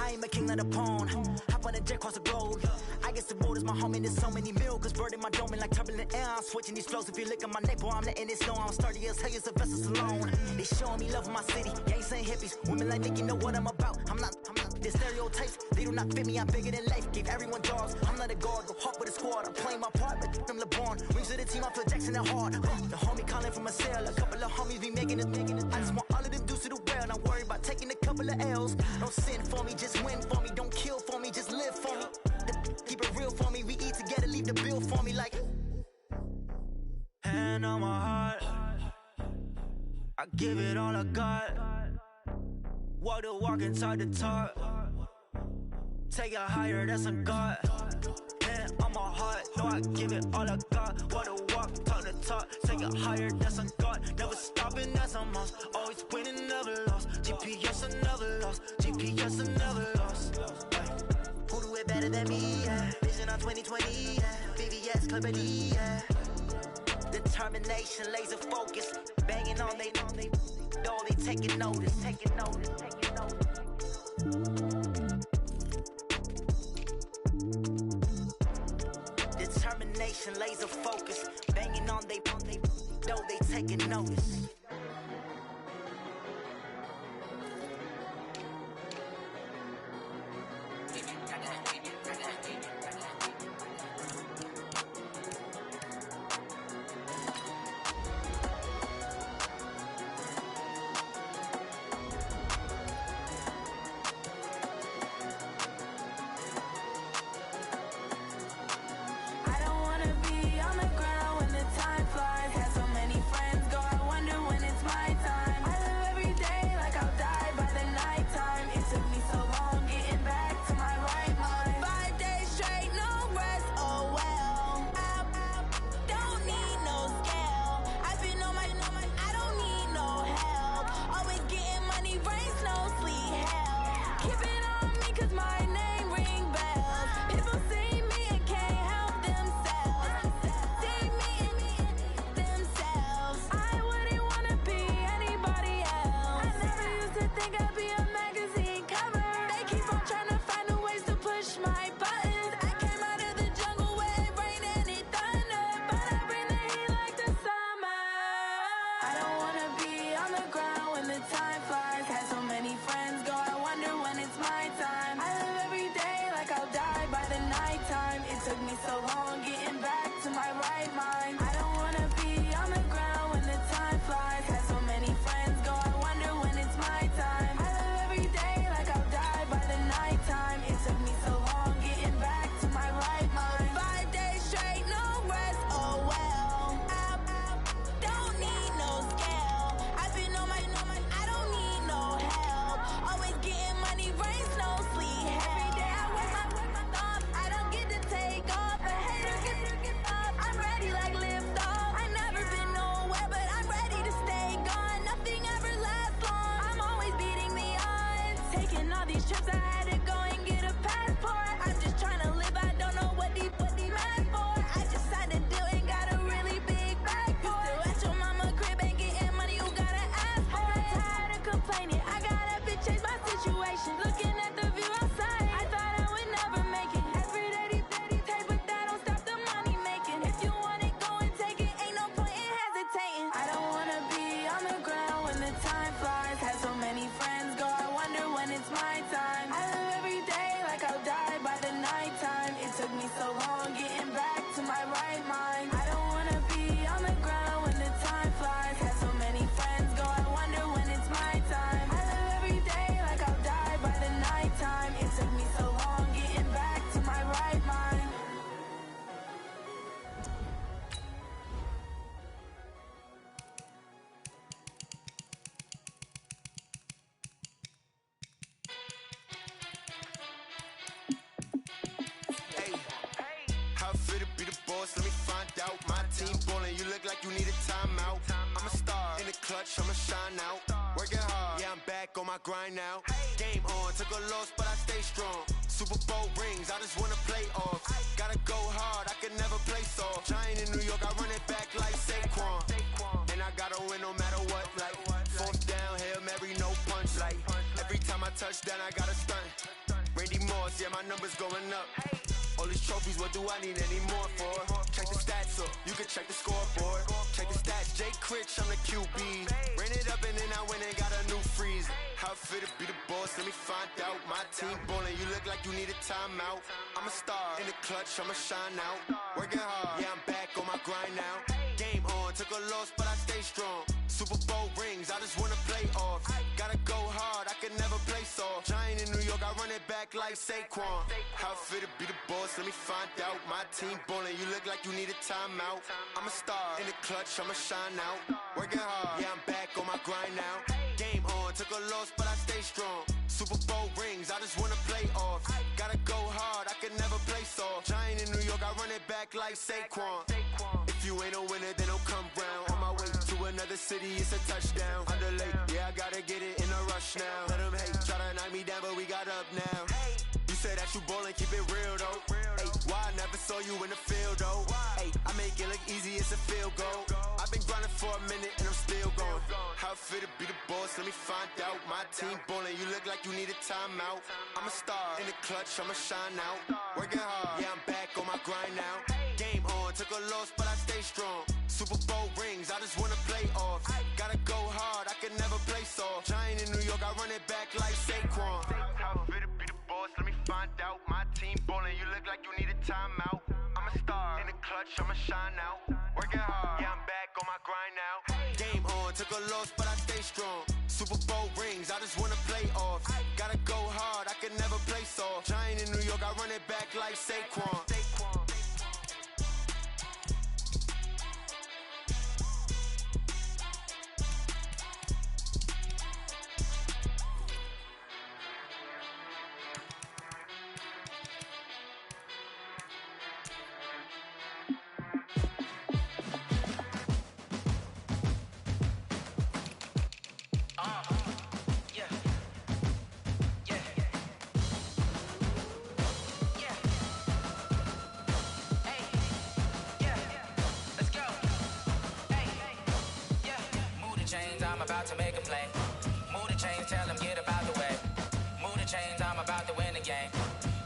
I ain't a king, not a pawn. Hop on a jet across the globe. I guess the road is my home and there's so many milkers burning my dome and like turbulent air. I'm switching these flows. If you look at my neck, boy, I'm letting it snow. I'm sturdy as hell, as a vessel alone. They showing me love in my city. Gangs ain't hippies. Women like Nicky know what I'm about. I'm not. The stereotypes, they do not fit me. I'm bigger than life. Gave everyone jobs. I'm not a guard. Go hawk with a squad. I'm playing my part, but I'm LeBron. Rings to the team. I feel Jackson and hard. The homie calling from a cell. A couple of bills. Don't sin for me, just win for me. Don't kill for me, just live for me. Keep it real for me. We eat together, leave the bill for me like. Hand on my heart, I give it all I got. Walk the walk inside the talk. Take it higher, that's a God. Hand on my heart, no, I give it all I got. Walk the walk, talk the talk. Take it higher, that's a God. Never stopping, that's a must. Always winning, never lost. GPS, I never lost. GPS, I never lost. Who do it better than me? Yeah. Vision on 2020, yeah. VVS, Clipper D, yeah. Determination, laser focus. Banging on they door, they taking notice, taking notice, taking notice. Determination, laser focus. Banging on they door, they taking notice. Grind now, game on, took a loss but I stay strong. Super Bowl rings, I just wanna play off. Gotta go hard, I can never play soft. Giant in New York, I run it back like Saquon. And I gotta win no matter what, like fourth down, Hail Mary, no punch. Like every time I touch down, I gotta stunt. Randy Moss, yeah, my numbers going up. All these trophies, what do I need any more for? Check the stats up, you can check the scoreboard. Check the stats, Jay Critch, I'm the QB. Ran it up and then I went and got a new freeze. How fit to be the boss, let me find out. My team ballin', you look like you need a timeout. I'm a star, in the clutch, I'ma shine out. Working hard, yeah, I'm back on my grind now. Game on, took a loss, but I stay strong. Super Bowl rings, I just wanna play off. Gotta go hard, I can never play soft. Giant in New York, I run it back like Saquon. How it feel to be the boss, let me find out. My team ballin', you look like you need a timeout. I'm a star, in the clutch, I'ma shine out. Working hard, yeah, I'm back on my grind now. Game on, took a loss, but I stay strong. Super Bowl rings, I just wanna play off. Gotta go hard, I can never play soft. Giant in New York, I run it back like Saquon. If you ain't a winner, then don't come round. On my way to another city, it's a touchdown. Underlay, yeah, I gotta get it in a rush now. Let them hate, try to knock me down, but we got up now. You say that you ballin', keep it real though. Hey, why I never saw you in the field though? Hey, I make it look easy, it's a field goal. I've been grinding for a minute and I'm still going. How it feel to be the boss, let me find out. My team ballin', you look like you need a timeout. I'm a star, in the clutch, I'ma shine out. Working hard, yeah, I'm back on my grind now. Game on, took a loss, but I stay strong. Super Bowl rings, I just wanna play off. Gotta go hard, I can never play soft. Giant in New York, I run it back like Saquon. How it feel to be the boss, let me find out. My team ballin', you look like you need a timeout. I'm a star, in the clutch, I'ma shine out. Working hard, yeah, I'm back on my grind now. Game on, took a loss, but I stay strong. Super Bowl rings, I just wanna play off. Gotta go hard, I can never play soft. Giant in New York, I run it back like Saquon. I'm about to make a play. Move the chains, tell them get up out the way. Move the chains, I'm about to win the game.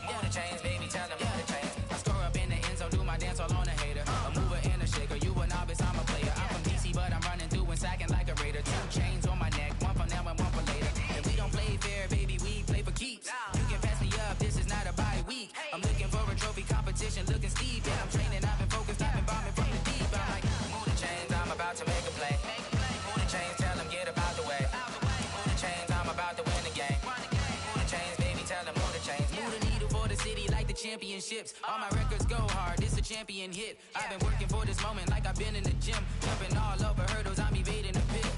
Move the chains, baby, tell them move the chains. I score up in the end zone, do my dance all on a hater. A mover and a shaker, you a novice, I'm a player. I'm from DC, but I'm running through and sacking like a raider. 2 chains on my neck, one for now and one for later. If we don't play fair, baby, we play for keeps. You can pass me up, this is not a bye week. I'm looking for a trophy competition, looking steep. Yeah, I'm training, I've been focused, I've been bombing from the deep. I'm like, move the chains, I'm about to make a play. Move the chains, tell them get up out the way. Move the chains, I'm about to win the game. Move the chains, baby, tell them move the chains. Move the needle for the city like the championships. All my records go hard, this a champion hit. I've been working for this moment like I've been in the gym. Jumping all over hurdles, I'm evading the pit.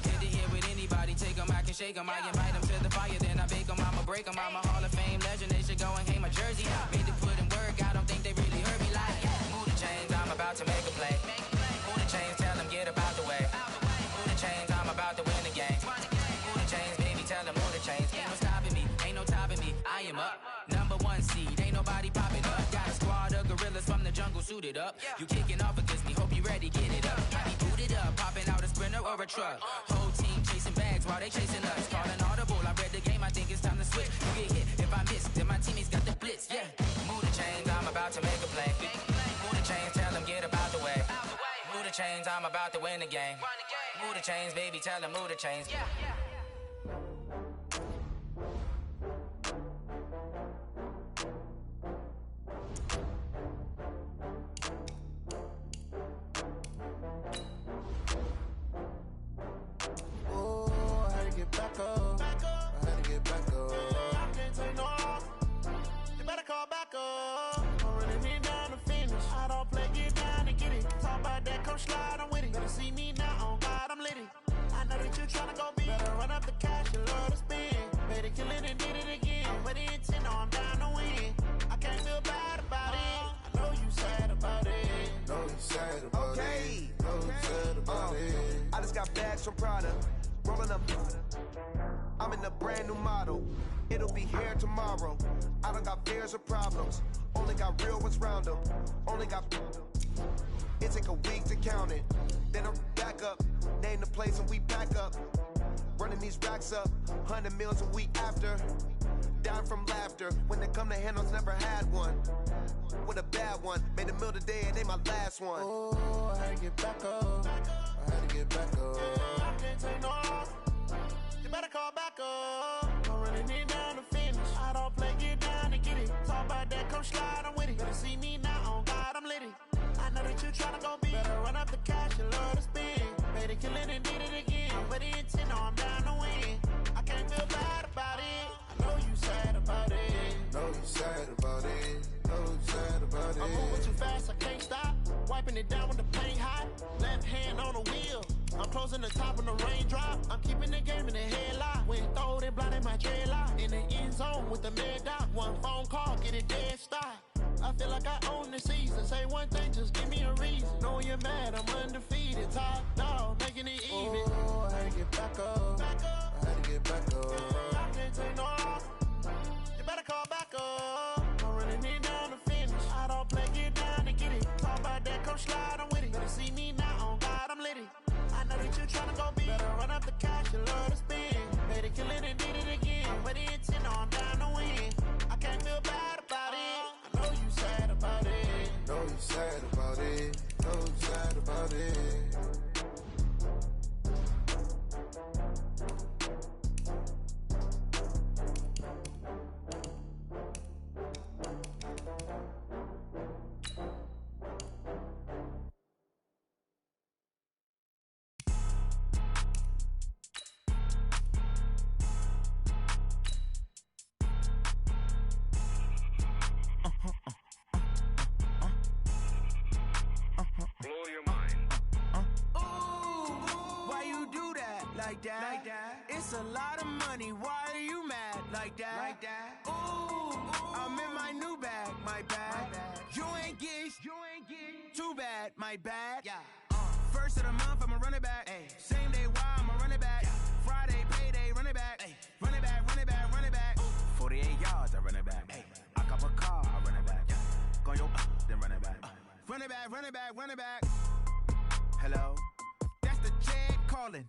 Get to here with anybody, take them, I can shake them. I invite them to the fire, then I bake them, I'ma break them. I'm a Hall of Fame legend, they should go and hang my jersey. Made to put in work, I don't think they really heard me like. Move the chains, I'm about to make a play. Move the chains, tell them get up out the way. Move the chains, I'm about to win the game. Move the chains, baby, tell them move the chains. Ain't no stopping me, ain't no topping me. I am up, #1 seed, ain't nobody popping up. Got a squad of gorillas from the jungle suited up. You kicking off against me, hope you ready, get it up. I be booted up, popping out a Sprinter or a truck. Whole team chasing bags while they chasing us. Calling audible, I read the game, I think it's time to switch. You get hit if I miss, then my teammates got the blitz, yeah. Move the chains, I'm about to make a play. Move the chains, tell them get up out the way. Move the chains, I'm about to win the game. Move the chains, baby, tell them move the chains. Back up. I had to get back up. I can't take no loss. You better call back up. I'm running it down to finish. I don't play, get down and get it. Talk about that, come slide, I'm with it. Better see me now, on God, I'm litty. I know that you tryna go big. Better run up the cash, you love to spend. Better kill it and did it again. I'm with the intent, no, I'm down to win. I can't feel bad about it. I know you sad about it. Know you sad about it. Know you sad about it. I just got bags from Prada. Rolling up, I'm in a brand new model. It'll be here tomorrow. I don't got fears or problems. Only got real ones round them. Only got. It take a week to count it. Then I'm back up. Name the place and we pack up. Running these racks up. 100 meals a week after. Down from laughter. When they come to handles, never had one. With a bad one. Made a meal today and ain't my last one. Oh, I had to get back up. I had to get back up. I can't take no loss. You better call back up. I'm running it down to finish. I don't play, get down and get it. Talk about that, come slide, I'm with it. Better see me now, on God, I'm litty. I know that you tryna go big. Better run up the cash, you love to spend. Better kill it and did it again. I can't stop. Wiping it down when the paint hot. Left hand on the wheel. I'm closing the top when the raindrop. I'm keeping the game in the headlock. When throwed and blinded my dreadlock. In the end zone with the mad dot. One phone call, get it dead stop. I feel like I own the season. Say one thing, just give me a reason. Know you're mad, I'm undefeated. Top dog, making it even. Oh, I had to get back up. I had to get back up. I can't take no loss. You better call back up. I'm running it down to finish. I don't play, get down to get it. Talk about that, come slide, I'm with it. Better see me now, on God, I'm litty. I know that you tryna go big. Better run up the cash, you love to spend. Better kill it and did it again. I'm ready and 10, I'm down to win. I can't feel bad about it. I know you sad about it. Know you sad about it. Know you sad about it. Like that. It's a lot of money. Why are you mad like that? Like that. Ooh, I'm in my new bag. My bad. You ain't get too bad. My bad. Yeah. First of the month, I'ma run it back. Ay. Same day, why I'ma run it back. Yeah. Friday, payday, run it back. Ay. Run it back, run it back, run it back. 48 yards, I run it back. Ay. I cop a car, I run it back. Yeah. Go your then run it back. Run it back, run it back, run it back. Hello? That's the check calling.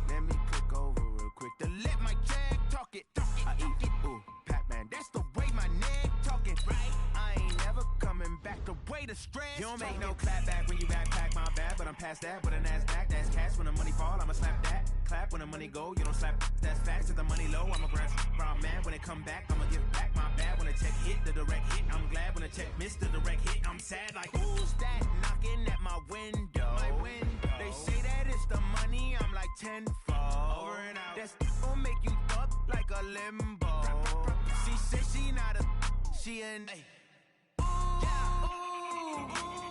Let me click over real quick to let my check talk it. I eat it, ooh, Pac-Man. That's the way my neck talking, right? I ain't never coming back the way the stress. You don't make no clap back when you backpack, my bad. But I'm past that with a NASDAQ. That's cash when the money fall, I'ma slap that. Clap when the money go, you don't slap. That's facts. If the money low, I'ma grab brown man. When it come back, I'ma give back my bad. When the check hit, the direct hit. I'm glad when the check missed the direct hit. I'm sad like, who's that knocking at my window? My window. They say that it's the money, I'm like tenfold. Over and out. That's gon' make you up like a limbo. She said she not a, she an. Ooh, yeah. Ooh,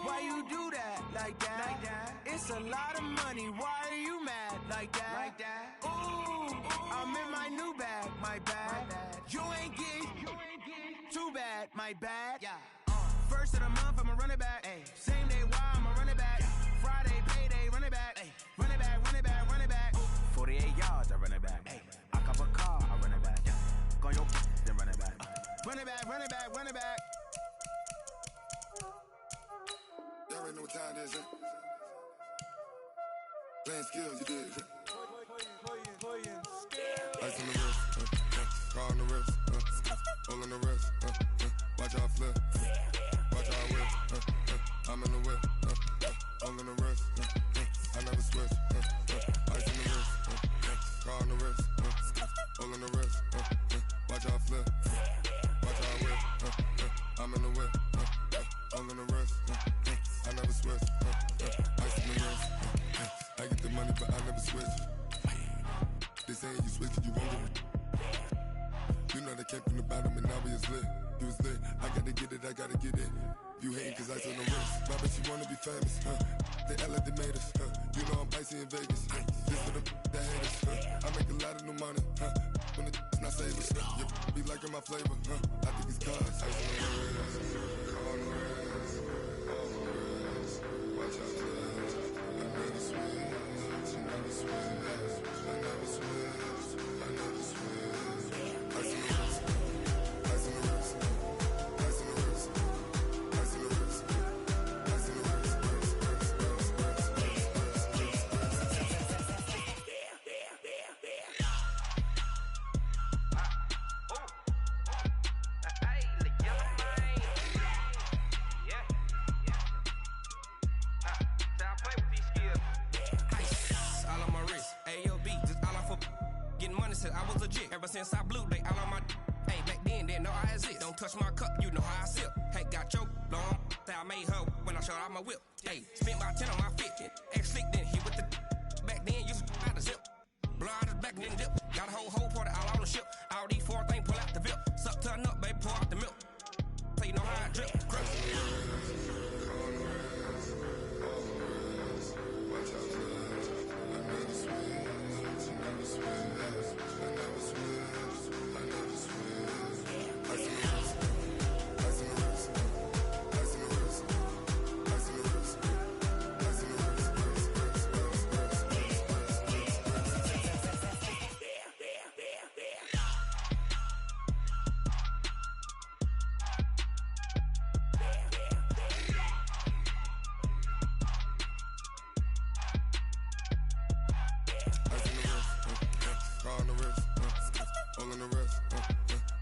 why you do that like that? Like that? It's a lot of money. Why are you mad like that? Like that. Ooh, I'm in my new bag. My bad. You ain't get too bad. My bad. Yeah. First of the month, I'ma run it back. Ay. Same day, why I'ma run it back. Yeah. Friday, payday, run it back. Ay. Run it back, run it back, run it back. 48 yards, I run it back. Ay. I cop a car, I run it back. Yeah. Go your then run it back. Run it back, run it back, run it back. Y'all already know what time it is, huh? Playing skills, you did. Ice on the wrist, car on the wrist, all on the wrist, watch how I flip, watch how I whip, I'm in the whip, all on the wrist, I never switch, ice on the wrist, car on the wrist, all on the wrist, watch how I flip, watch how I whip, I'm in the whip, all on the wrist, I never switch, ice on the wrist, I get the money but I never switch. They saying you switch and you won't get it. You know they came from the bottom and now we is lit. You was lit, I gotta get it, I gotta get it. You hating cause ice on the wrist. My bitch, you wanna be famous, They act like they made us, You know I'm icy in Vegas, Just for the that hate us, I make a lot of new money, When it's not savers, you be liking my flavor, I think it's cause ice on the wrist, on the wrist, on the wrist. Watch out, cuz I never switch, I never switch, I never switch, I never switch. Ice on the wrist, ice on the wrist, ice on the wrist, ice on the wrist, ice on the wrist, I was legit. Ever since I blew, they all on my. Hey, back then, didn't know I exist. Don't touch my cup, you know how I sip. Hey, got your long. Say I made her when I showed out my whip. Hey, spent my 10 on my 15. Ex-slick, then hit with the. Back then, used to out the zip. Blow out the back, then dip. Got a whole party all on the ship. All these four things pull out the VIP. Suck, turn up, baby, pour out the milk. So you know how I drip. Crush. all in the wrist.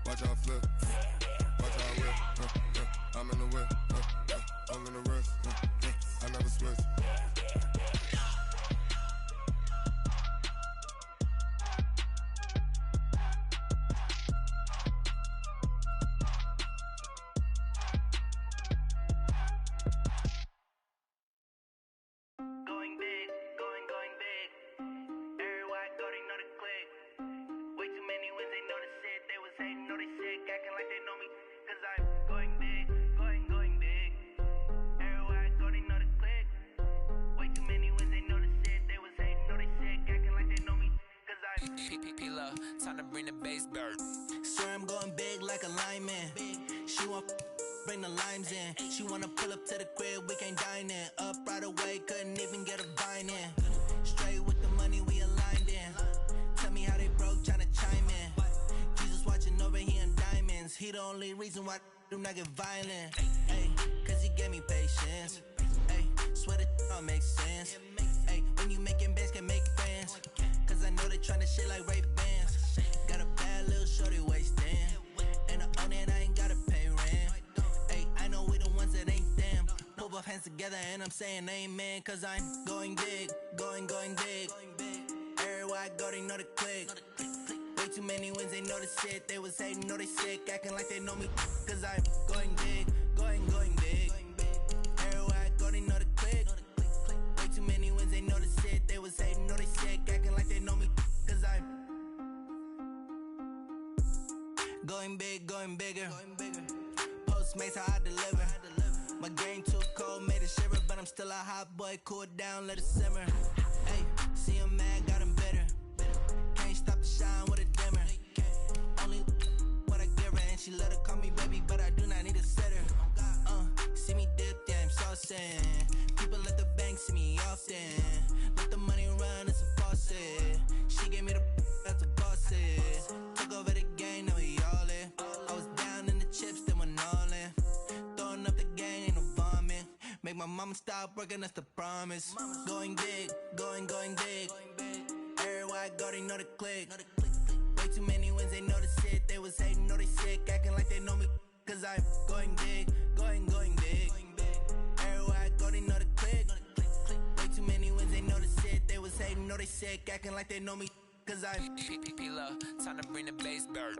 Watch how I flip. Watch how I whip. I'm in the whip. All in the wrist. I never switch. Going big, going big. Everywhere I go, they know the click. Way too many wins, they know the shit. They was hating, know they sick, acting like they know me. Cause I'm going big, going big. Everywhere I go, they know the click. Way too many wins, they know the shit. They was hating, know they sick, acting like they know me. Cause I'm P-P-P-Love, time to bring the bass bird. Swear I'm going big like a lineman. She want bring the limes in. She wanna pull up to the crib, we can't dine in. Up right away, couldn't even get a vine in. Straight with the money, we aligned in. Tell me how they broke, tryna chime in. Jesus watching over here in diamonds. He the only reason why do not get violent. Ay, cause he gave me patience. Ay, swear that all makes sense. Ay, when you making bands, can make friends. Cause I know they tryna shit like Ray Bans. Got a bad little shorty wasting. And I own it, I ain't gotta pay rent. Ay, I know we the ones that ain't them. Pull both hands together and I'm saying amen. Cause I'm going big, going big. Everywhere I go, they know the click. Way too many wins, they know the shit. They was hating, know they sick, acting like they know me. Cause I'm going big, going big. Everywhere I go, they know the click. Way too many wins, they know the shit. They was hating, know they sick, acting like they know me. Cause I'm going big, going bigger. Postmates how I deliver. My game too cold, made it shiver, but I'm still a hot boy. Cool it down, let it simmer. Hey, see him mad, got him bitter. Can't stop the shine with a dimmer. Only what I give her, and she let her call me baby, but I do not need a sitter. See me dip, yeah, I'm saucing. People at the bank see me often. Let the money run, it's a faucet. She gave me the that's a boss it. Took over the game, now we all in. I was down in the chips, then went all in. Throwing up the game, ain't no vomit. Make my mama stop working, that's the promise. Going big, going big. Everywhere I go, they know the click. Way too many wins, they know the shit. They was hating, know they sick, acting like they know me. Cause I'm going big, going big. Everywhere I go, they know the click. Way too many wins, they know the shit. They was hating, know they sick, acting like they know me. Cause I'm P-P-P-Love, time to bring the bass bird.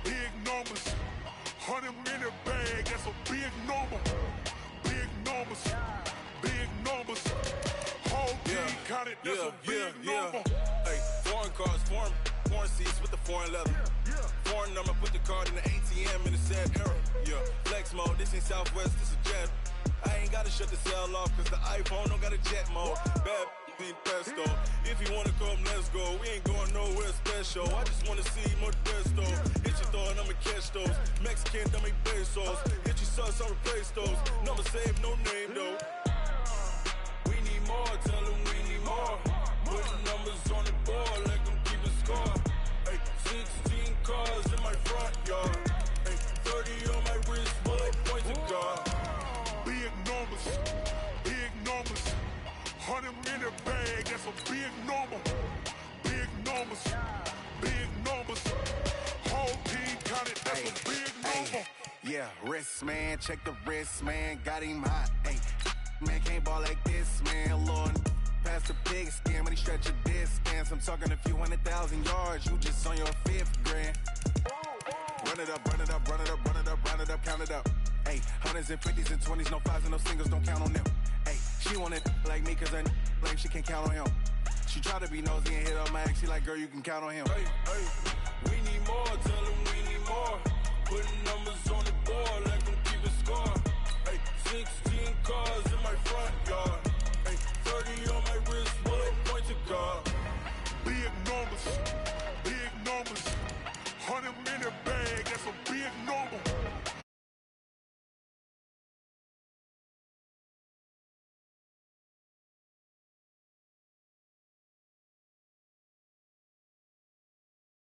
Big numbers, 100-minute bag, that's a big number. Big numbers, whole team counted, that's a big number. Hey, foreign cars, foreign seats with the foreign leather. Foreign number, put the card in the ATM in the sad era. Yeah, flex mode, this ain't Southwest, this a jet. I ain't gotta shut the cell off, cause the iPhone don't got a jet mode. Bad being pesto. If you wanna come, let's go. We ain't going nowhere special. I just wanna see Modesto. Hit your thought, I'ma catch those. Mexican, don't make pesos. Hit your sus, I'll replace those. Number save, no name though. We need more, tell them we need more. Putting numbers on the board, like them keep a score. Hey, 16 cars in my front yard. Hey, 30 on my wrist, bullet points of God. Big numbers, 100-minute bag, that's a big number. Big numbers, whole team counted, that's a big number. Yeah, wrist man, check the wrist man, got him hot. Ay, man can't ball like this, man. Lord, past the big skin when he stretch a distance. I'm talking a few 100,000 yards, you just on your 5th grand. Run it up, run it up, run it up, run it up, run it up, count it up. Ay, hundreds and 50s and 20s, no 5s and no singles, don't count on them. Ay, she want it like me cause I blame, she can't count on him. She try to be nosy and hit up my ex. She like, girl, you can count on him. Hey, we need more. Tell them we need more. Putting numbers on the board, let them keep a score. Hey, 6